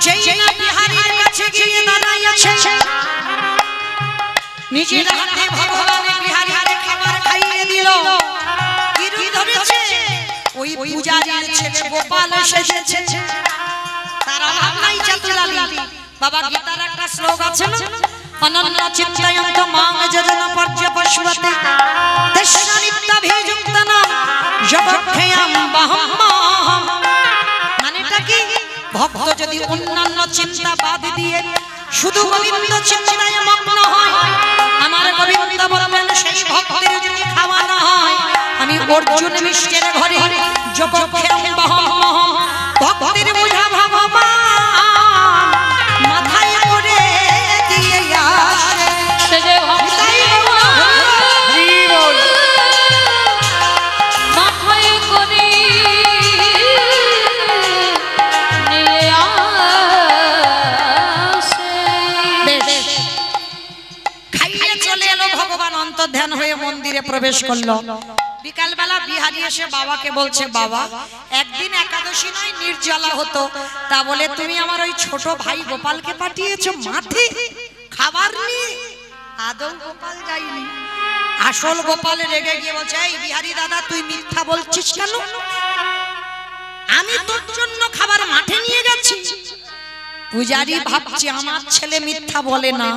যেই না বিহারীর কাছে গিয়ে দাঁড়াইছে, নিজের হাতে ভগবান বিহারীকে খাবার খাইয়ে দিল। কি রূপ ধরেছে? ওই পূজারীর ছেলে গোপাল এসেছে। তার অভাব নাই চাতুরালী। বাবা গীতার একটা শ্লোক আছে না, অনন্য চিন্তয়ন্ত মাং যজনা পর্যপশুতে তেষ্ণানিত্যাভিযুক্তনাম যোগক্ষেয়ম বহম্মহম। মানেটা কি? ভক্ত যদি অন্যান্য চিন্তা বাদ দিয়ে শুধু গোবিন্দ চিন্তায় মগ্ন হয়, আমার গোবিন্দ বলবেন সেই ভক্তের যদি খাওয়ানো হয়, আমি অর্জুন মিষ্টের ঘরে যোগক্ষেয়ম বহম্মহম। ভক্তের বোঝা ভগবান মাথায় করে দিয়ে আসে। সে যে ভক্তি মাথায় করে নিয়ে আসে। খাইয়ে চলে এলো ভগবান, অন্তর্ধান হয়ে মন্দিরে প্রবেশ করলো। বিকালবেলা বিহারী এসে বাবাকে বলছে, বাবা একদিন একাদশী নয় নির্জলা হতো, তা বলে তুমি আমার ওই ছোট ভাই গোপালকে পাঠিয়েছো মাঠে খাবার নিয়ে? আদৌ গোপাল যায়নি। আসল গোপাল রেগে গিয়ে বলছে, এই বিহারী দাদা তুই মিথ্যা বলছিস কেন? আমি তোর জন্য খাবার মাঠে নিয়ে গেছি। পূজারী ভাবছে আমার ছেলে মিথ্যা বলে না,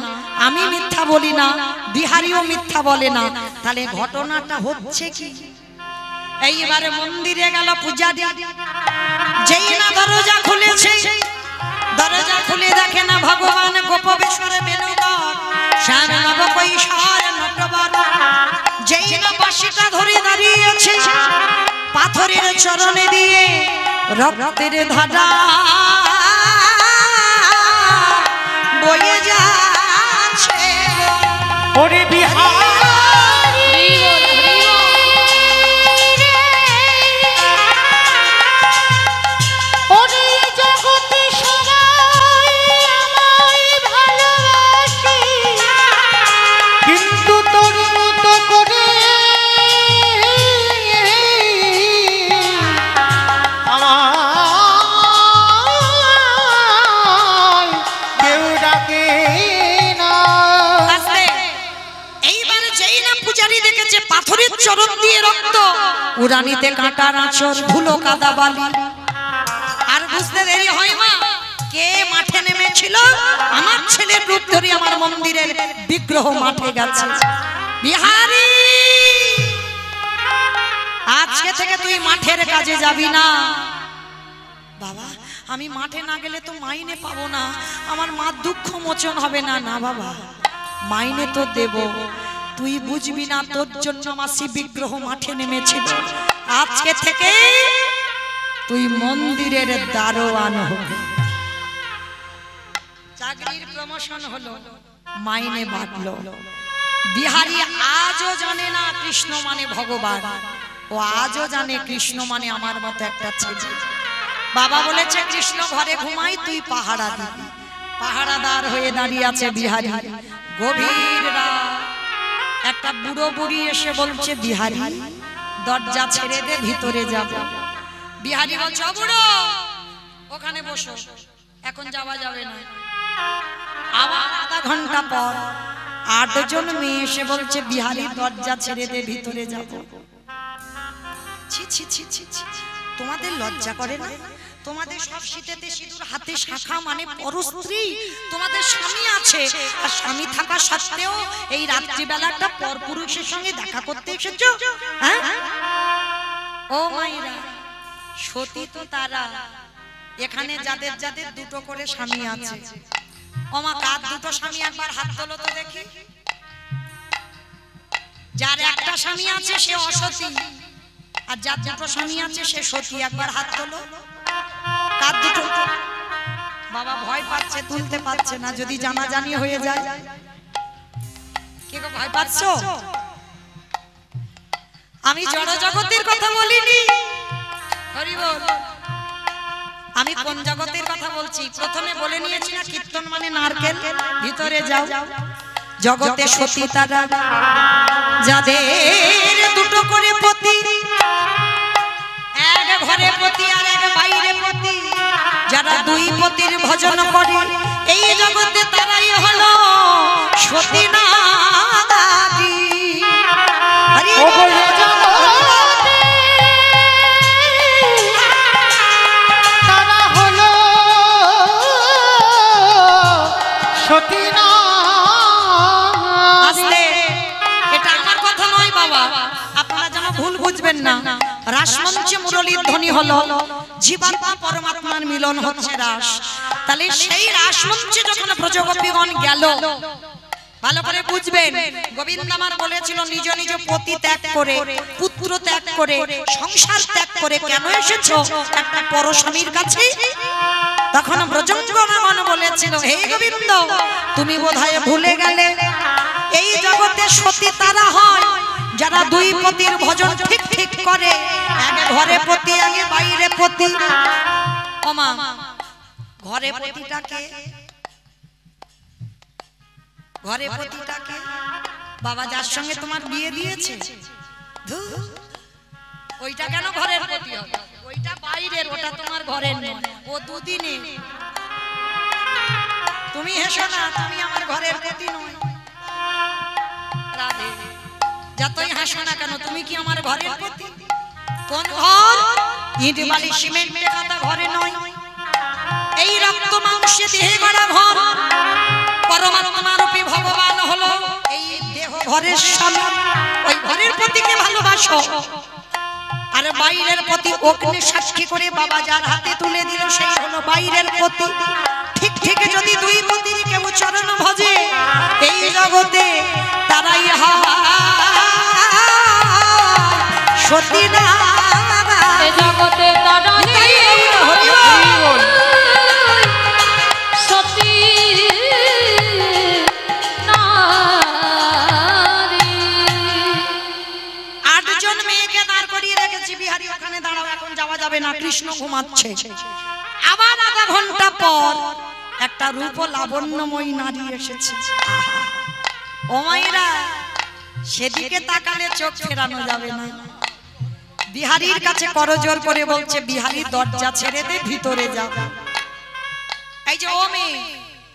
আমি মিথ্যা বলি না, বিহারীও মিথ্যা বলে না, তাহলে ঘটনাটা হচ্ছে কি? এইবারে মন্দিরে গেল পূজারী, যেই না দরজা খুলেছে, দরজা খুলে দেখে না ভগবান গোপবেশ্বরে বেনুগর শ্যাম নবকৈশোর নটবর যেই না বাঁশিটা ধরে দাঁড়িয়েছে পাথরের চরণে দিয়ে রক্তের ধারা বয়ে যাচ্ছে ওরে বিহারী ওরে জগতে সবাই আমায় ভালোবাসে কিন্তু তোর মতো করে আমায় কেউ ডাকে না। এইবার যেই না পূজারি দেখেছে পাথরের চরণ দিয়ে রক্ত উড়ানিতে কাঁটার আঁচড় ধুলো কাদা বালি আর বুঝতে দেরি হয় মা কে মাঠে নেমেছিল আমার ছেলের রূপ ধরে আমার মন্দিরের বিগ্রহ মাঠে গেছে বিহারী আজকে থেকে তুই মাঠের কাজে যাবি না বাবা আমি মাঠে না গেলে তো মাইনে পাবো না আমার মা দুঃখ মোচন হবে না না বাবা মাইনে তো দেব তুই বুঝবি না তোর জন্য মাসি বিগ্রহ মাঠে নেমেছিল আজকে থেকে তুই মন্দিরের দারোয়ান হবে চাকরির প্রমোশন হলো মাইনে বাড়লো বিহারী আজও জানে না কৃষ্ণ মানে ভগবান ও আজও জানে কৃষ্ণ মানে আমার মতো একটা ছেলে বাবা বলেছে কৃষ্ণ ঘরে ঘুমাই তুই পাহারা দিবি পাহারাদার হয়ে দাঁড়িয়ে আছে বিহারী গভীর রাত একটা বুড়ো বুড়ি এসে বলছে বিহারী দরজা ছেড়ে দে ভিতরে যাব বিহারী বলছে বুড়ো ওখানে বসো এখন যাওয়া যাবে না আবার আধা ঘন্টা পর 8 জন মেয়ে এসে বলছে বিহারী দরজা ছেড়ে দে ভিতরে যাব ছি ছি ছি ছি ছি তোমাদের লজ্জা করে না তোমাদের সব শীতেতে সিঁদুর হাতে শাখা মানে পরস্ত্রী তোমাদের স্বামী আছে আর স্বামী থাকা সত্ত্বেও এই রাত্রিবেলাটা পরপুরুষের সঙ্গে দেখা করতে এসেছো হ্যাঁ ও মাইরা সতী তো তারা এখানে যাদের যাদের দুটো করে স্বামী আছে ওমা কার দুটো স্বামী একবার হাত তোলো তো দেখি যার একটা স্বামী আছে সে অসতী আর যার দুটো স্বামী আছে সে সতী একবার হাত তোলো কার দুটো বাবা ভয় পাচ্ছে তুলতে পারছে না যদি জানাজানি হয়ে যায় কে গো ভয় পাচ্ছো আমি জড় জগতের কথা বলিনি হরি বল আমি কোন জগতের কথা বলছি প্রথমে বলে নিয়েছি না কীর্তন মানে নারকেল ভিতরে যাও জগতে সতী তারা যাদের দুটো করে পতি এক ঘরে পতি আর এক বাইরে পতি যারা দুই পতির ভজন করে এই জগতে তারাই হলো সতী নারী হরি বল রাসমঞ্চে মুরলীর ধ্বনি হলো জীবাত্মা পরমাত্মার মিলন হচ্ছে রাস তাহলে সেই রাসমঞ্চে যখন ব্রজগোপীগণ গেল ভালো করে বুঝবেন গোবিন্দ আমার বলেছিল নিজ নিজ পতি ত্যাগ করে পুত্র ত্যাগ করে সংসার ত্যাগ করে কেন এসেছো একটা পরস্বামীর কাছে তখন ব্রজঙ্গমগণ বলেছিল হে গোবিন্দ তুমি বোধহয় ভুলে গেলে এই জগতে সতী তারা হয় যারা দুই পতির ভজন ঠিক ঠিক করে এক ঘরে পতি আগে বাইরে পতি ওমা ঘরে পতিটাকে ঘরে পতিটাকে বাবা যার সঙ্গে তোমার বিয়ে দিয়েছে ওইটা কেন ঘরের পতি হবে ওইটা বাইরের ওটা তোমার ঘরের নয় ও দুদিনে তুমি হেসো না তুমি আমার ঘরের পতি নয় রাধে যতই হাসো না কেন তুমি কি আমার ঘরের পতি কোন ঘর ইট বালি সিমেন্টের কাটা ঘরে নয় এই রক্ত মাংসে দেহে গড়া ঘর পরমাত্মা রূপী ভগবান হলো এই দেহ ঘরের স্বামী ওই ঘরের পতিকে ভালোবাসো আর বাইরের পতি অগ্নি সাক্ষী করে বাবা যার হাতে তুলে দিল সেই হলো বাইরের পতি ঠিক ঠিক যদি দুই পতির কেউ চরণ ভজে এই জগতে তারাই সতী না এ জগতে তারাই সতী নারী। 8 জন মেয়েকে দাঁড় করিয়ে রেখেছি, বিহারী ওখানে দাঁড়াও, এখন যাওয়া যাবে না, কৃষ্ণ ঘুমাচ্ছে। আবার আধা ঘন্টা পর একটা রূপ লাবণ্যময়ী নারী এসেছে। ও মায়েরা, সেদিকে তাকালে চোখ ফেরানো যাবে না। বিহারীর কাছে করজোর করে বলছে, বিহারী দরজা ছেড়ে দে, ভিতরে যা। এই যে ও মেয়ে,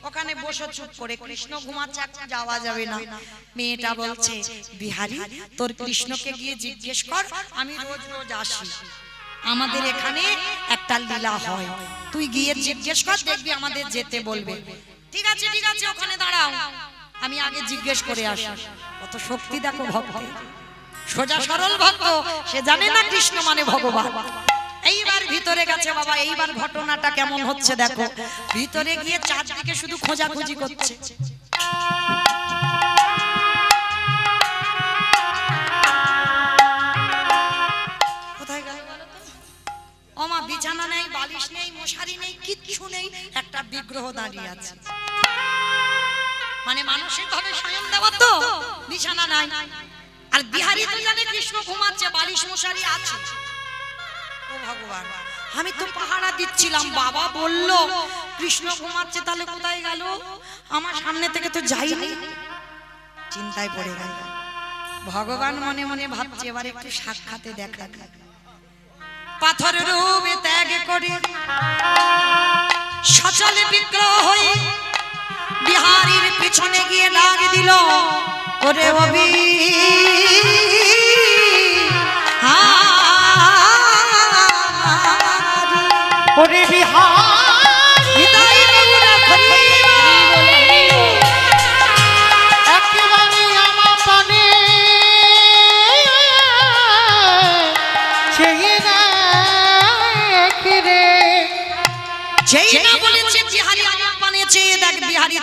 ওখানে বসে চুপ করে, কৃষ্ণ ঘুমাচ্ছে, এখন যাওয়া যাবে না। মেয়েটা বলছে, বিহারী তোর কৃষ্ণকে গিয়ে জিজ্ঞেস কর, আমি রোজ রোজ আসি, আমাদের এখানে একটা লীলা হয়, তুই গিয়ে জিজ্ঞেস কর, দেখবি আমাদের যেতে বলবে। ঠিক আছে ঠিক আছে, ওখানে দাঁড়াও, আমি আগে জিজ্ঞেস করে আসি। কত শক্তি দেখো ভক্ত, সোজা সরল ভক্ত, সে জানে না কৃষ্ণ মানে ভগবান। এইবার ভিতরে গেছে বাবা, এইবার ঘটনাটা কেমন হচ্ছে দেখো। ভিতরে গিয়ে চারদিকে শুধু খোঁজাখুঁজি করছে। কোথায় গেল ও মা? বিছানা নেই, বালিশ নেই, মশারি নেই, কিচ্ছু নেই, একটা বিগ্রহ দাঁড়িয়ে আছে। মানে মানসিক ভাবে স্বয়ং দেওয়া তো, বিছানা নাই। আর বিহারী তো জানে কৃষ্ণ ঘুমাচ্ছে, বালিশ মশারি আছে। ও ভগবান, আমি তো পাহারা দিচ্ছিলাম, বাবা বলল কৃষ্ণ ঘুমাচ্ছে, তাহলে কোথায় গেল? আমার সামনে থেকে তো যাইনি। চিন্তায় পড়ে গেল। ভগবান মনে মনে ভাবছে, এবার একটু সাক্ষাতে দেখা। পাথর রূপে ত্যাগ করে সচলে বিগ্রহ হয়ে বিহারীর পিছনে গিয়ে ডাক দিল, ওরে অবি ওরে বিহারী একেবারে আমার পানে ছেয়ে রে। যেই না বলেছে বিহারী আমার পানে চেয়ে দেখ, বিহারী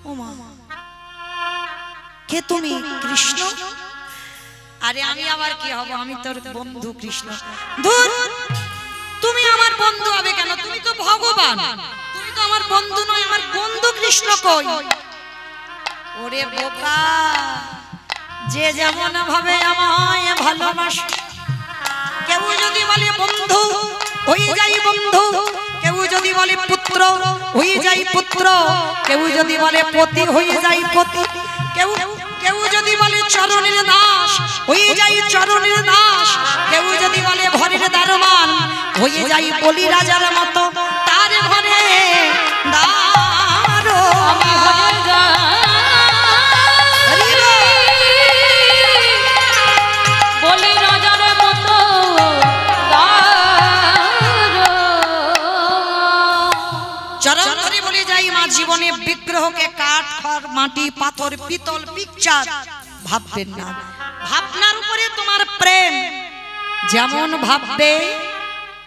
ও মা, কে তুমি? কৃষ্ণ? আরে আমি আবার কি হব, আমি তোর বন্ধু কৃষ্ণ। ধুর, তুমি আমার বন্ধু হবে কেন? তুমি তো ভগবান, তুমি তো আমার বন্ধু নয়, আমার বন্ধু কৃষ্ণ কই? ওরে বোকা, যে যেমন ভাবে আমায় ভালোবাসে, কেউ যদি বলে বন্ধু হয়ে যাই বন্ধু, কেউ যদি বলে পুত্র হয়ে যাই পুত্র, কেউ যদি বলে পতি হয়ে যাই পতি, কেউ কেউ যদি বলে চরণের দাস হয়ে যাই চরণের দাস, কেউ যদি বলে ঘরের দারোয়ান হয়ে যাই বলি রাজার মতো তার ঘরে দারো। আমি হয়ে যাই বলি রাজার মতো চরণ ধরে বলে যাই মা, জীবনে বিগ্রহকে কাঠ খড় মাটি পাথর পিতল পিকচার ভাববেন না। ভাবনার উপরে তোমার প্রেম যেমন ভাববে,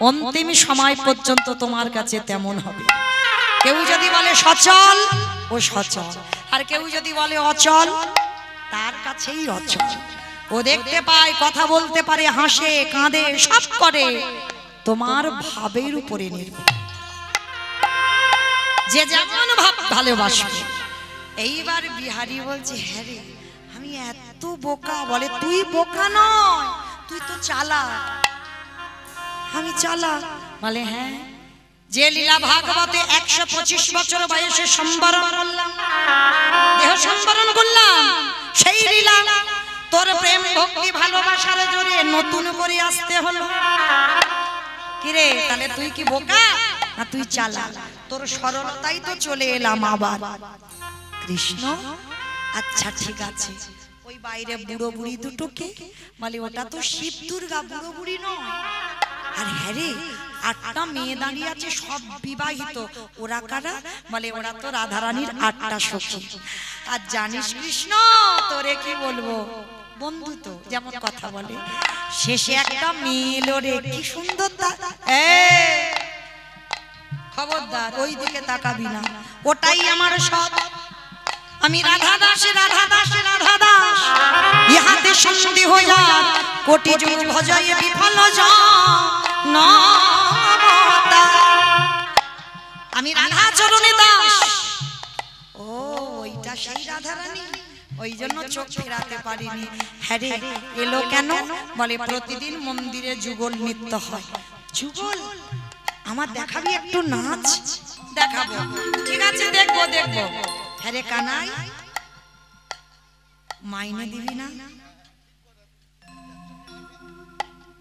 অন্তিম সময় পর্যন্ত তোমার কাছে তেমন হবে। কেউ যদি বলে সচল, ও সচল, আর কেউ যদি বলে অচল, তার কাছেই অচল। ও দেখতে পায়, কথা বলতে পারে, হাসে কাঁদে, সব করে, তোমার ভাবের উপরে নির্ভর। যে যেমন ভাব ভালোবাসবে। এইবার বিহারী বলছে, হ্যাঁ রে, আমি এত বোকা? বলে তুই বোকা নয়, তুই তো চালাক। আমি চালাক? বলে হ্যাঁ, যে লীলা ভাগবতে 125 বছর বয়সে সম্বরণ করলাম, দেহ সম্বরণ করলাম, সেই লীলা তোর প্রেম ভক্তি ভালোবাসার জোরে নতুন করে আসতে হলো। কিরে, তাহলে তুই কি বোকা না তুই চালাক? তোর সরলতাই তো চলে এলাম আবার। কৃষ্ণ, আচ্ছা ঠিক আছে, ওই বাইরে বুড়ো বুড়ি দুটোকে বলে, ওটা তো শিব দুর্গা, বুড়ো বুড়ি নয়। আর হ্যাঁ রে, 8টা মেয়ে দাঁড়িয়ে আছে, সব বিবাহিত, ওরা কারা? বলে ওরা তো রাধারানীর 8টা সখী। আর জানিস কৃষ্ণ, তোরে কি বলবো, বন্ধু তো যেমন কথা বলে। শেষে একটা মেয়ে এলো রে, কি সুন্দর, খবরদার ওই দিকে তাকাবি না, ওটাই আমার সব। আমি রাধা দাস, রাধা দাস, রাধা দাস, ইহাতে সন্ধি হয়ে যায় কোটি যুগ ভজয় বিফল জনতা। আমি রাধা চরণে দাস। ও ওইটা সেই রাধা রানী, ওই জন্য চোখ ফেরাতে পারিনি। হ্যাঁ রে, এলো কেন? বলে প্রতিদিন মন্দিরে যুগল নৃত্য হয়। যুগল? আমার দেখাবি একটু নাচ? দেখাবো, ঠিক আছে, দেখবো দেখবো। হ্যাঁ রে কানাই, মাইনে দিবি না?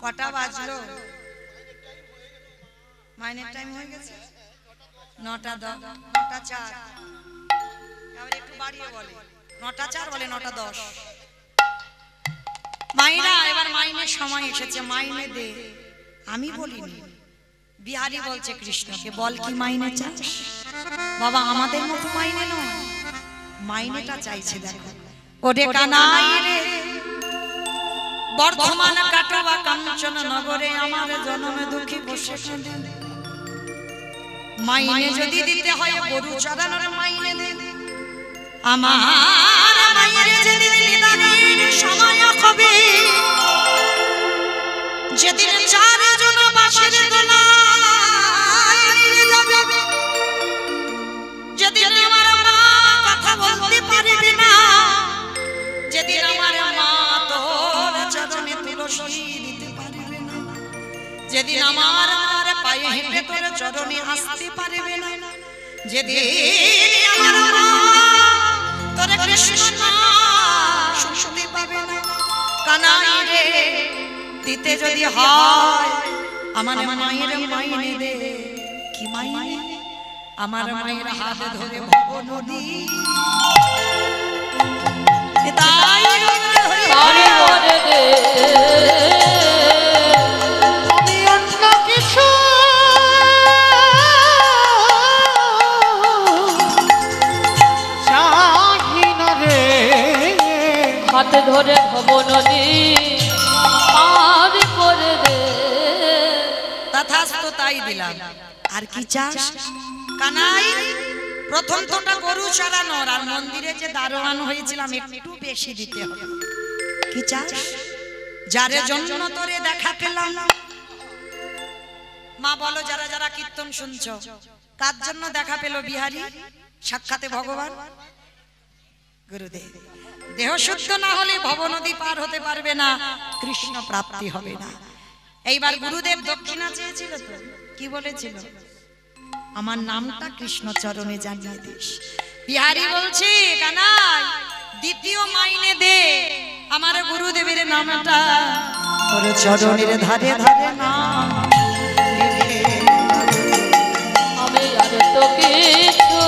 কটা বাজলো? মাইনের টাইম হয়ে গেছে? 9টা 10, 9টা 4। একটু বাড়িয়ে বলে 9টা 4 বলে 9টা 10। মাইরা এবার মাইনের সময় এসেছে, মাইনে দে। আমি বলিনি, বিহারি বলছে কৃষ্ণকে, বল কি মাইনে চাস? বাবা আমাদের মতো মাইনে নয়, মাইনেটা চাইছে। দেখো ওরে কানাই রে, বর্ধমান কাটোয়া কাঞ্চন নগরে আমার জন্মে দুঃখী বসে কাঁদে। মাইনে যদি দিতে হয় গরু চড়ানোর মাইনে দে। আমার মাইনে যদি নিদানের সময় হবে, যেদিন চারজন বাঁশির দোলায় নিয়ে যাবে, যেদিন আমার মা কথা বলতে পারবে না, যেদিন আমার মা তোর চরণে তুলসী দিতে পারবে না, যেদিন আমার মার পায়ে হেঁটে তোর চরণে আসতে পারবে না, যেদিন আমার মা তোর কৃষ্ণ শুনতে পাবে না, কানাই রে দিতে যদি হয় আমার মায়ের মাইনে দে। কি মাইনে? আমার মায়ের হাত ধরে ভব নদী। তাই হরি হরে দে আমি অন্য কিছু চাহি না রে। হাত ধরে ভব নদী পার করে দে। তথাস্তু তাই দিলাম। আর কি চাস কানাই? প্রথম তোটা গরু চড়ানোর, আর মন্দিরে যে দারোয়ান হয়েছিলাম একটু বেশি দিতে হবে। কি চাস? যারে জন্য তোরে দেখা পেলাম। মা বলো, যারা যারা কীর্তন শুনছো, কার জন্য দেখা পেল বিহারি? সাক্ষাতে ভগবান গুরুদেব। দেহ শুদ্ধ না হলে ভব নদী পার হতে পারবে না, কৃষ্ণ প্রাপ্তি হবে না। এইবার গুরুদেব দক্ষিণা চেয়েছিল তো, কি বলেছিল? আমার নামটা কৃষ্ণ চরণে জানিয়ে দিস। বিহারি বলছে কানাই দ্বিতীয় মাইনে দে, আমার গুরুদেবের নামটা তোর চরণের ধারে ধারে নাম। আমি আর তো কিছু,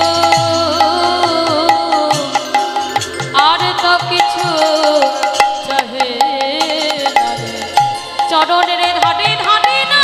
আর তো কিছু চাহে না রে। চরণের ধারে ধারে না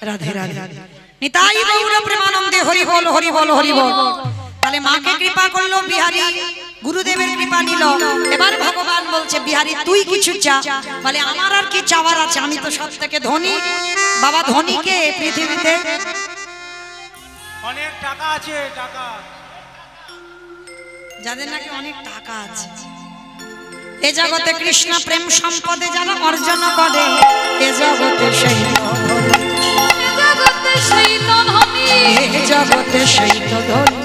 রাধে রাধে নিতাই গৌর প্রেমানন্দে হরি বল হরি বল হরি বল। তাহলে মাকে কৃপা করলো বিহারী, গুরুদেবের কৃপা নিল। এবার ভগবান বলছে বিহারী তুই কিছু চা। বলে আমার আর কি চাওয়ার আছে, আমি তো সব থেকে ধনী। বাবা ধনীকে পৃথিবীতে অনেক টাকা আছে, টাকা যাদের নাকি অনেক টাকা আছে, এ জগতে কৃষ্ণ প্রেম সম্পদে যারা অর্জন করে, এ জগতে সেই জগতে সেই তো ধনী, এ জগতে সেই তো ধনী।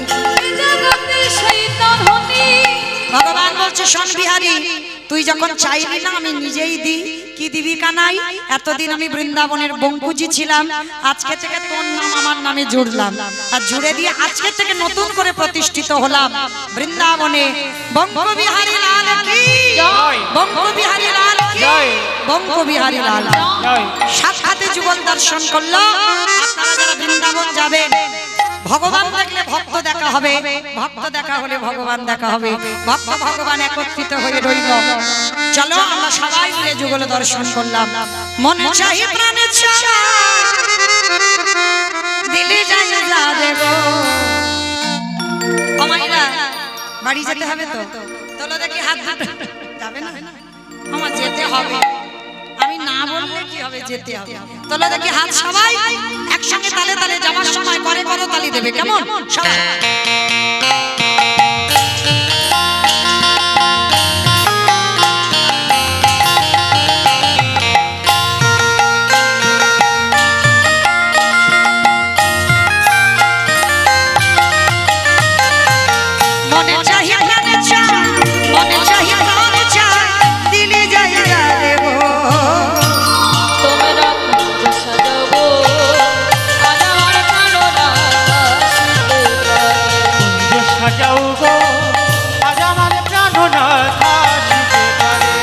জগতে সেই তো ধনী। ভগবান বলছে শোন বিহারী, তুই যখন চাইলি না আমি নিজেই দিই। কি দিবি কানাই? এতদিন আমি বৃন্দাবনের বঙ্কুজি ছিলাম, আজকে থেকে তোর নাম আমার নামে জুড়লাম, আর জুড়ে দিয়ে আজকে থেকে নতুন করে প্রতিষ্ঠিত হলাম বৃন্দাবনে। বঙ্ক বিহারী লাল কি জয়, বঙ্ক বিহারী লাল কি জয়, বঙ্ক বিহারী লাল। জয়। সাক্ষাতে যুগল দর্শন করলো। আপনারা যারা বৃন্দাবন যাবেন, ভগবান দেখলে ভক্ত দেখা হবে, ভক্ত দেখা হলে ভগবান দেখা হবে, ভক্ত ভগবান একত্রিত হয়ে রইল। চলো আমরা সবাই মিলে যুগল দর্শন করলাম। মনে চাই প্রাণে চাই, দিলে যায় যা দেব। ও মাইরা বাড়ি যেতে হবে তো? চলো দেখি হাত দুটো। যাবে না? আমার যেতে হবে, আমি না বললে কি হবে, যেতে হবে। তোলা দেখি হাত সবাই একসঙ্গে তালে তালে যাওয়ার সময় করে করো তালি দেবে, কেমন? সবাই মনে চাই প্রাণে চাই, মনে চাই প্রাণে চাই, দিলে যাই যা দেব। তোমরা কুঞ্জ সাজাবো, আজ আমার প্রাণনা কাশিতে পারে। কুঞ্জ সাজাও গো, আজ আমার প্রাণনাথ আসিতে পারে।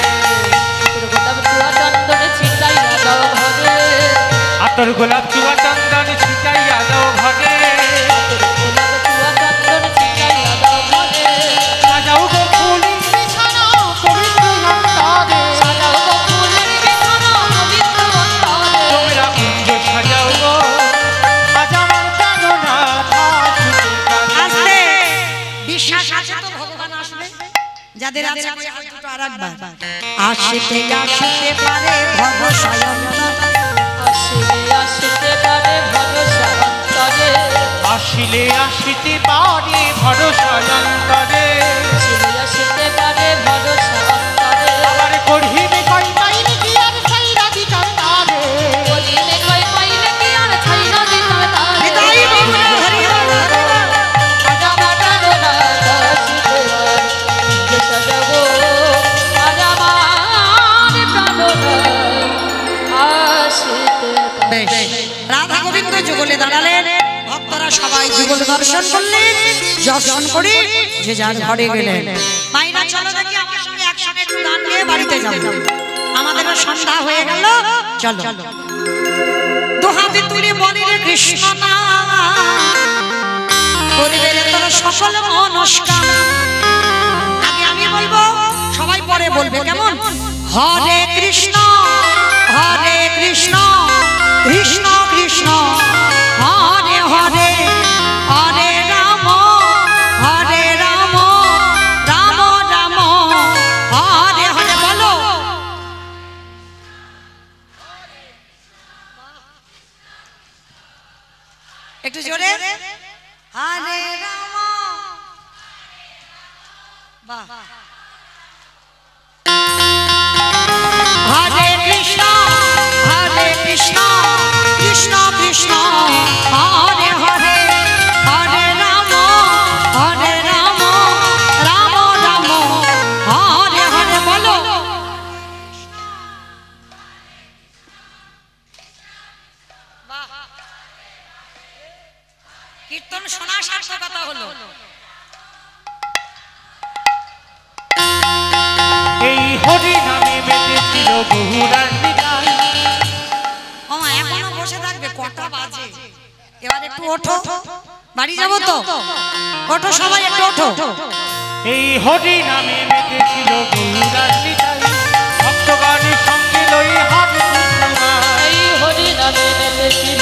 গোলাপ চুয়া চন্দনে ছিটাইয়া দাও ঘরে, আতর গোলাপ চুয়া চন্দন ছিটাইয়া দাও ঘরে। গোলাপ চুয়া চন্দন ছিটাইয়া দাও ঘরে। সাজাও গো ফুলের বিছানা পবিত্র অন্তরে। সাজাও গো ফুলের বিছানা পবিত্র অন্তরে। তোমরা কুঞ্জ সাজাও গো, আজ আমার প্রাণনাথ আসিতে পারে। আসবে বিশ্বাস আছে তো ভগবান আসবে? যাদের আছে ওই হাত দুটো আরেকবার। আসতে আসতে পারে ভরসা অন্তরে। আসিলে আসিতে পারে ভরসা অন্তরে। আসিলে আসিতে পারে ভরসা অন্তরে। আসিলে আসিতে পারে ভরসা অন্তরে। আবার করিবে কই পাইলে কি আর ছাইরা দিতাম তারে। বলিলে কই পাইলে কি আর ছাইরা দিতাম তারে। নিতাই গৌর হরি বল। আজ আমার প্রাণনা কাশিতে পারে। কুঞ্জ সাজাবো, আজ আমার প্রাণনা আসিতে পারে। বেশ, রাধা গোবিন্দ যুগলে দাঁড়ালেন, ভক্তরা সবাই যুগল দর্শন করলেন, দর্শন করে যে যার ঘরে গেলেন। মাইনা চলো দেখি আমার সঙ্গে একসঙ্গে একটু গান গেয়ে বাড়িতে যাব। আমাদেরও সন্ধ্যা হয়ে গেল, চলো। দুহাতে তুলে বলি রে কৃষ্ণ নাম, করিবে রে তোর সকল মনস্কামনা। আগে আমি বলবো, সবাই পরে বলবে, কেমন? হরে কৃষ্ণ কৃষ্ণ কৃষ্ণ হরে হরে, হরে রাম রাম রাম হরে হরে। বলো একটু জোরে, হরে রাম। বাহ। হরে কৃষ্ণ কৃষ্ণ কৃষ্ণ হরে হরে, হরে রাম রাম রাম হরে হরে। বলো কীর্তন শোনা সার্থকতা হলো। এই হরি নামে মেতেছিল বহুরার নিতাই। ও এখনো বসে থাকবে, কটা বাজে? এবার একটু ওঠো, বাড়ি যাবো তো। ওঠো সবাই, একটু ওঠো। এই হরি নামে মেতেছিল বহুরার নিতাই। ভক্তগণের সঙ্গে লই হাত এই হরি নামে নেমেছিল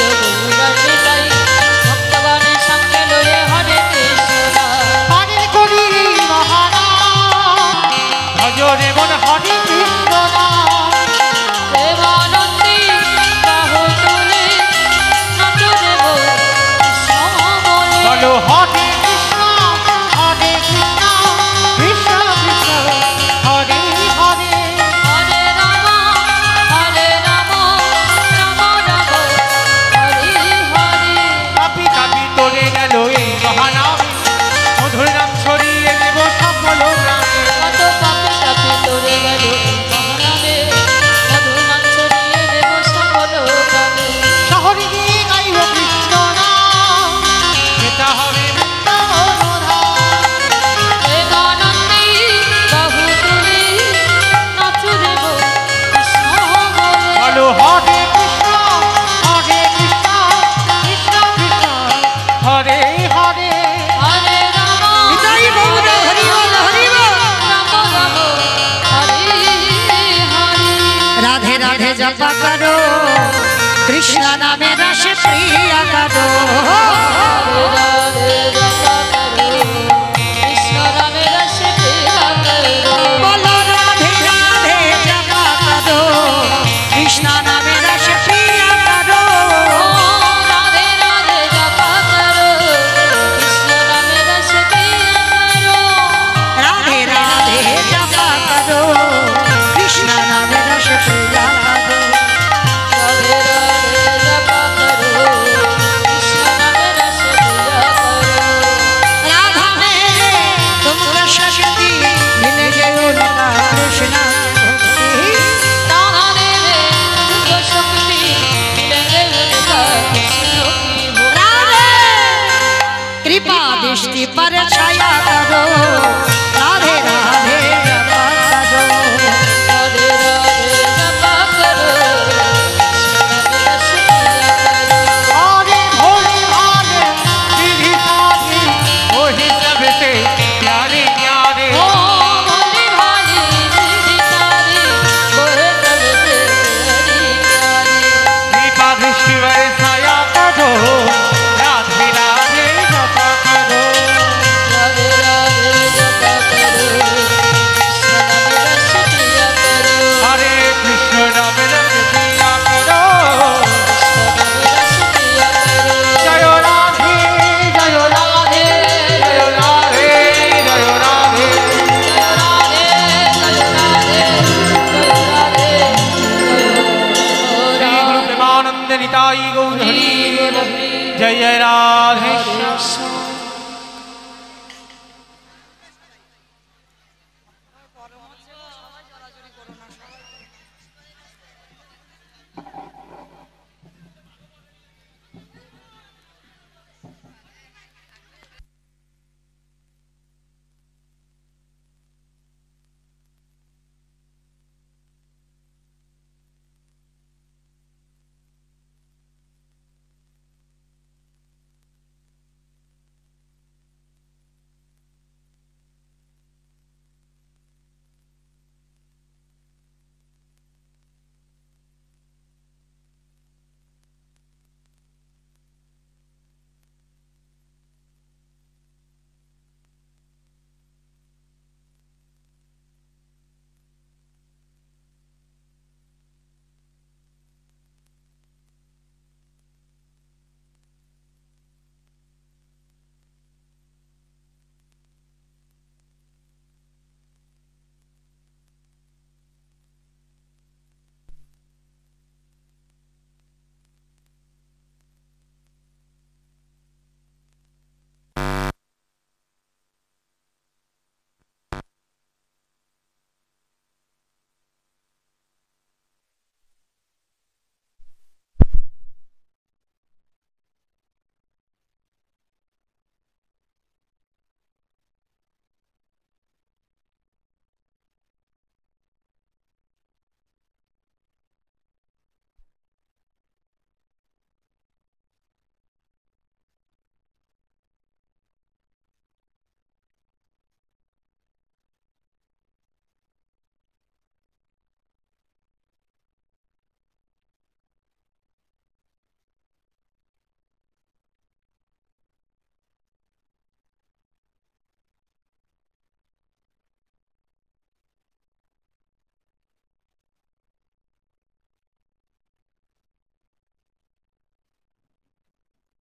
जपा करो कृष्ण नामे रस प्रिया करो राधे जपा करो कृष्ण नामे रस प्रिया करो बोलो राधे राधे जपा करो कृष्ण नामे रस प्रिया करो राधे राधे जपा करो कृष्ण नामे रस प्रिया करो राधे राधे जपा करो कृष्ण नामे रस प्रिया करो राधे राधे जपा करो कृष्ण नामे रस प्रिया करो राधा में तुमको शक्ति मिल गई उनका कृष्ण राधा ने तुमको शक्ति मिले उनका कृष्ण की हो राधे कृपा दृष्टि पर छाया करो राधे राधे जपा करो राधे राधे जपा करो कृष्ण नामे रस प्रिया करो आगे भोले भाले सीधी साधी वही सबसे प्यारे प्यारे ओ भोले भाले सीधी साधी बोले सबसे प्यारी प्यारी कृपा दृष्टि बरसाया करो राधे राधे जपा करो राधे राधे जपा करो कृष्ण नामे रस प्रिया करो हरे कृष्ण नाम रस प्रिया करो कृष्ण नामे रस प्रिया करो जय राधे जय राधे जय राधे जय राधे श्री गुरु प्रेमानंद निताई गौर हरि जय राधे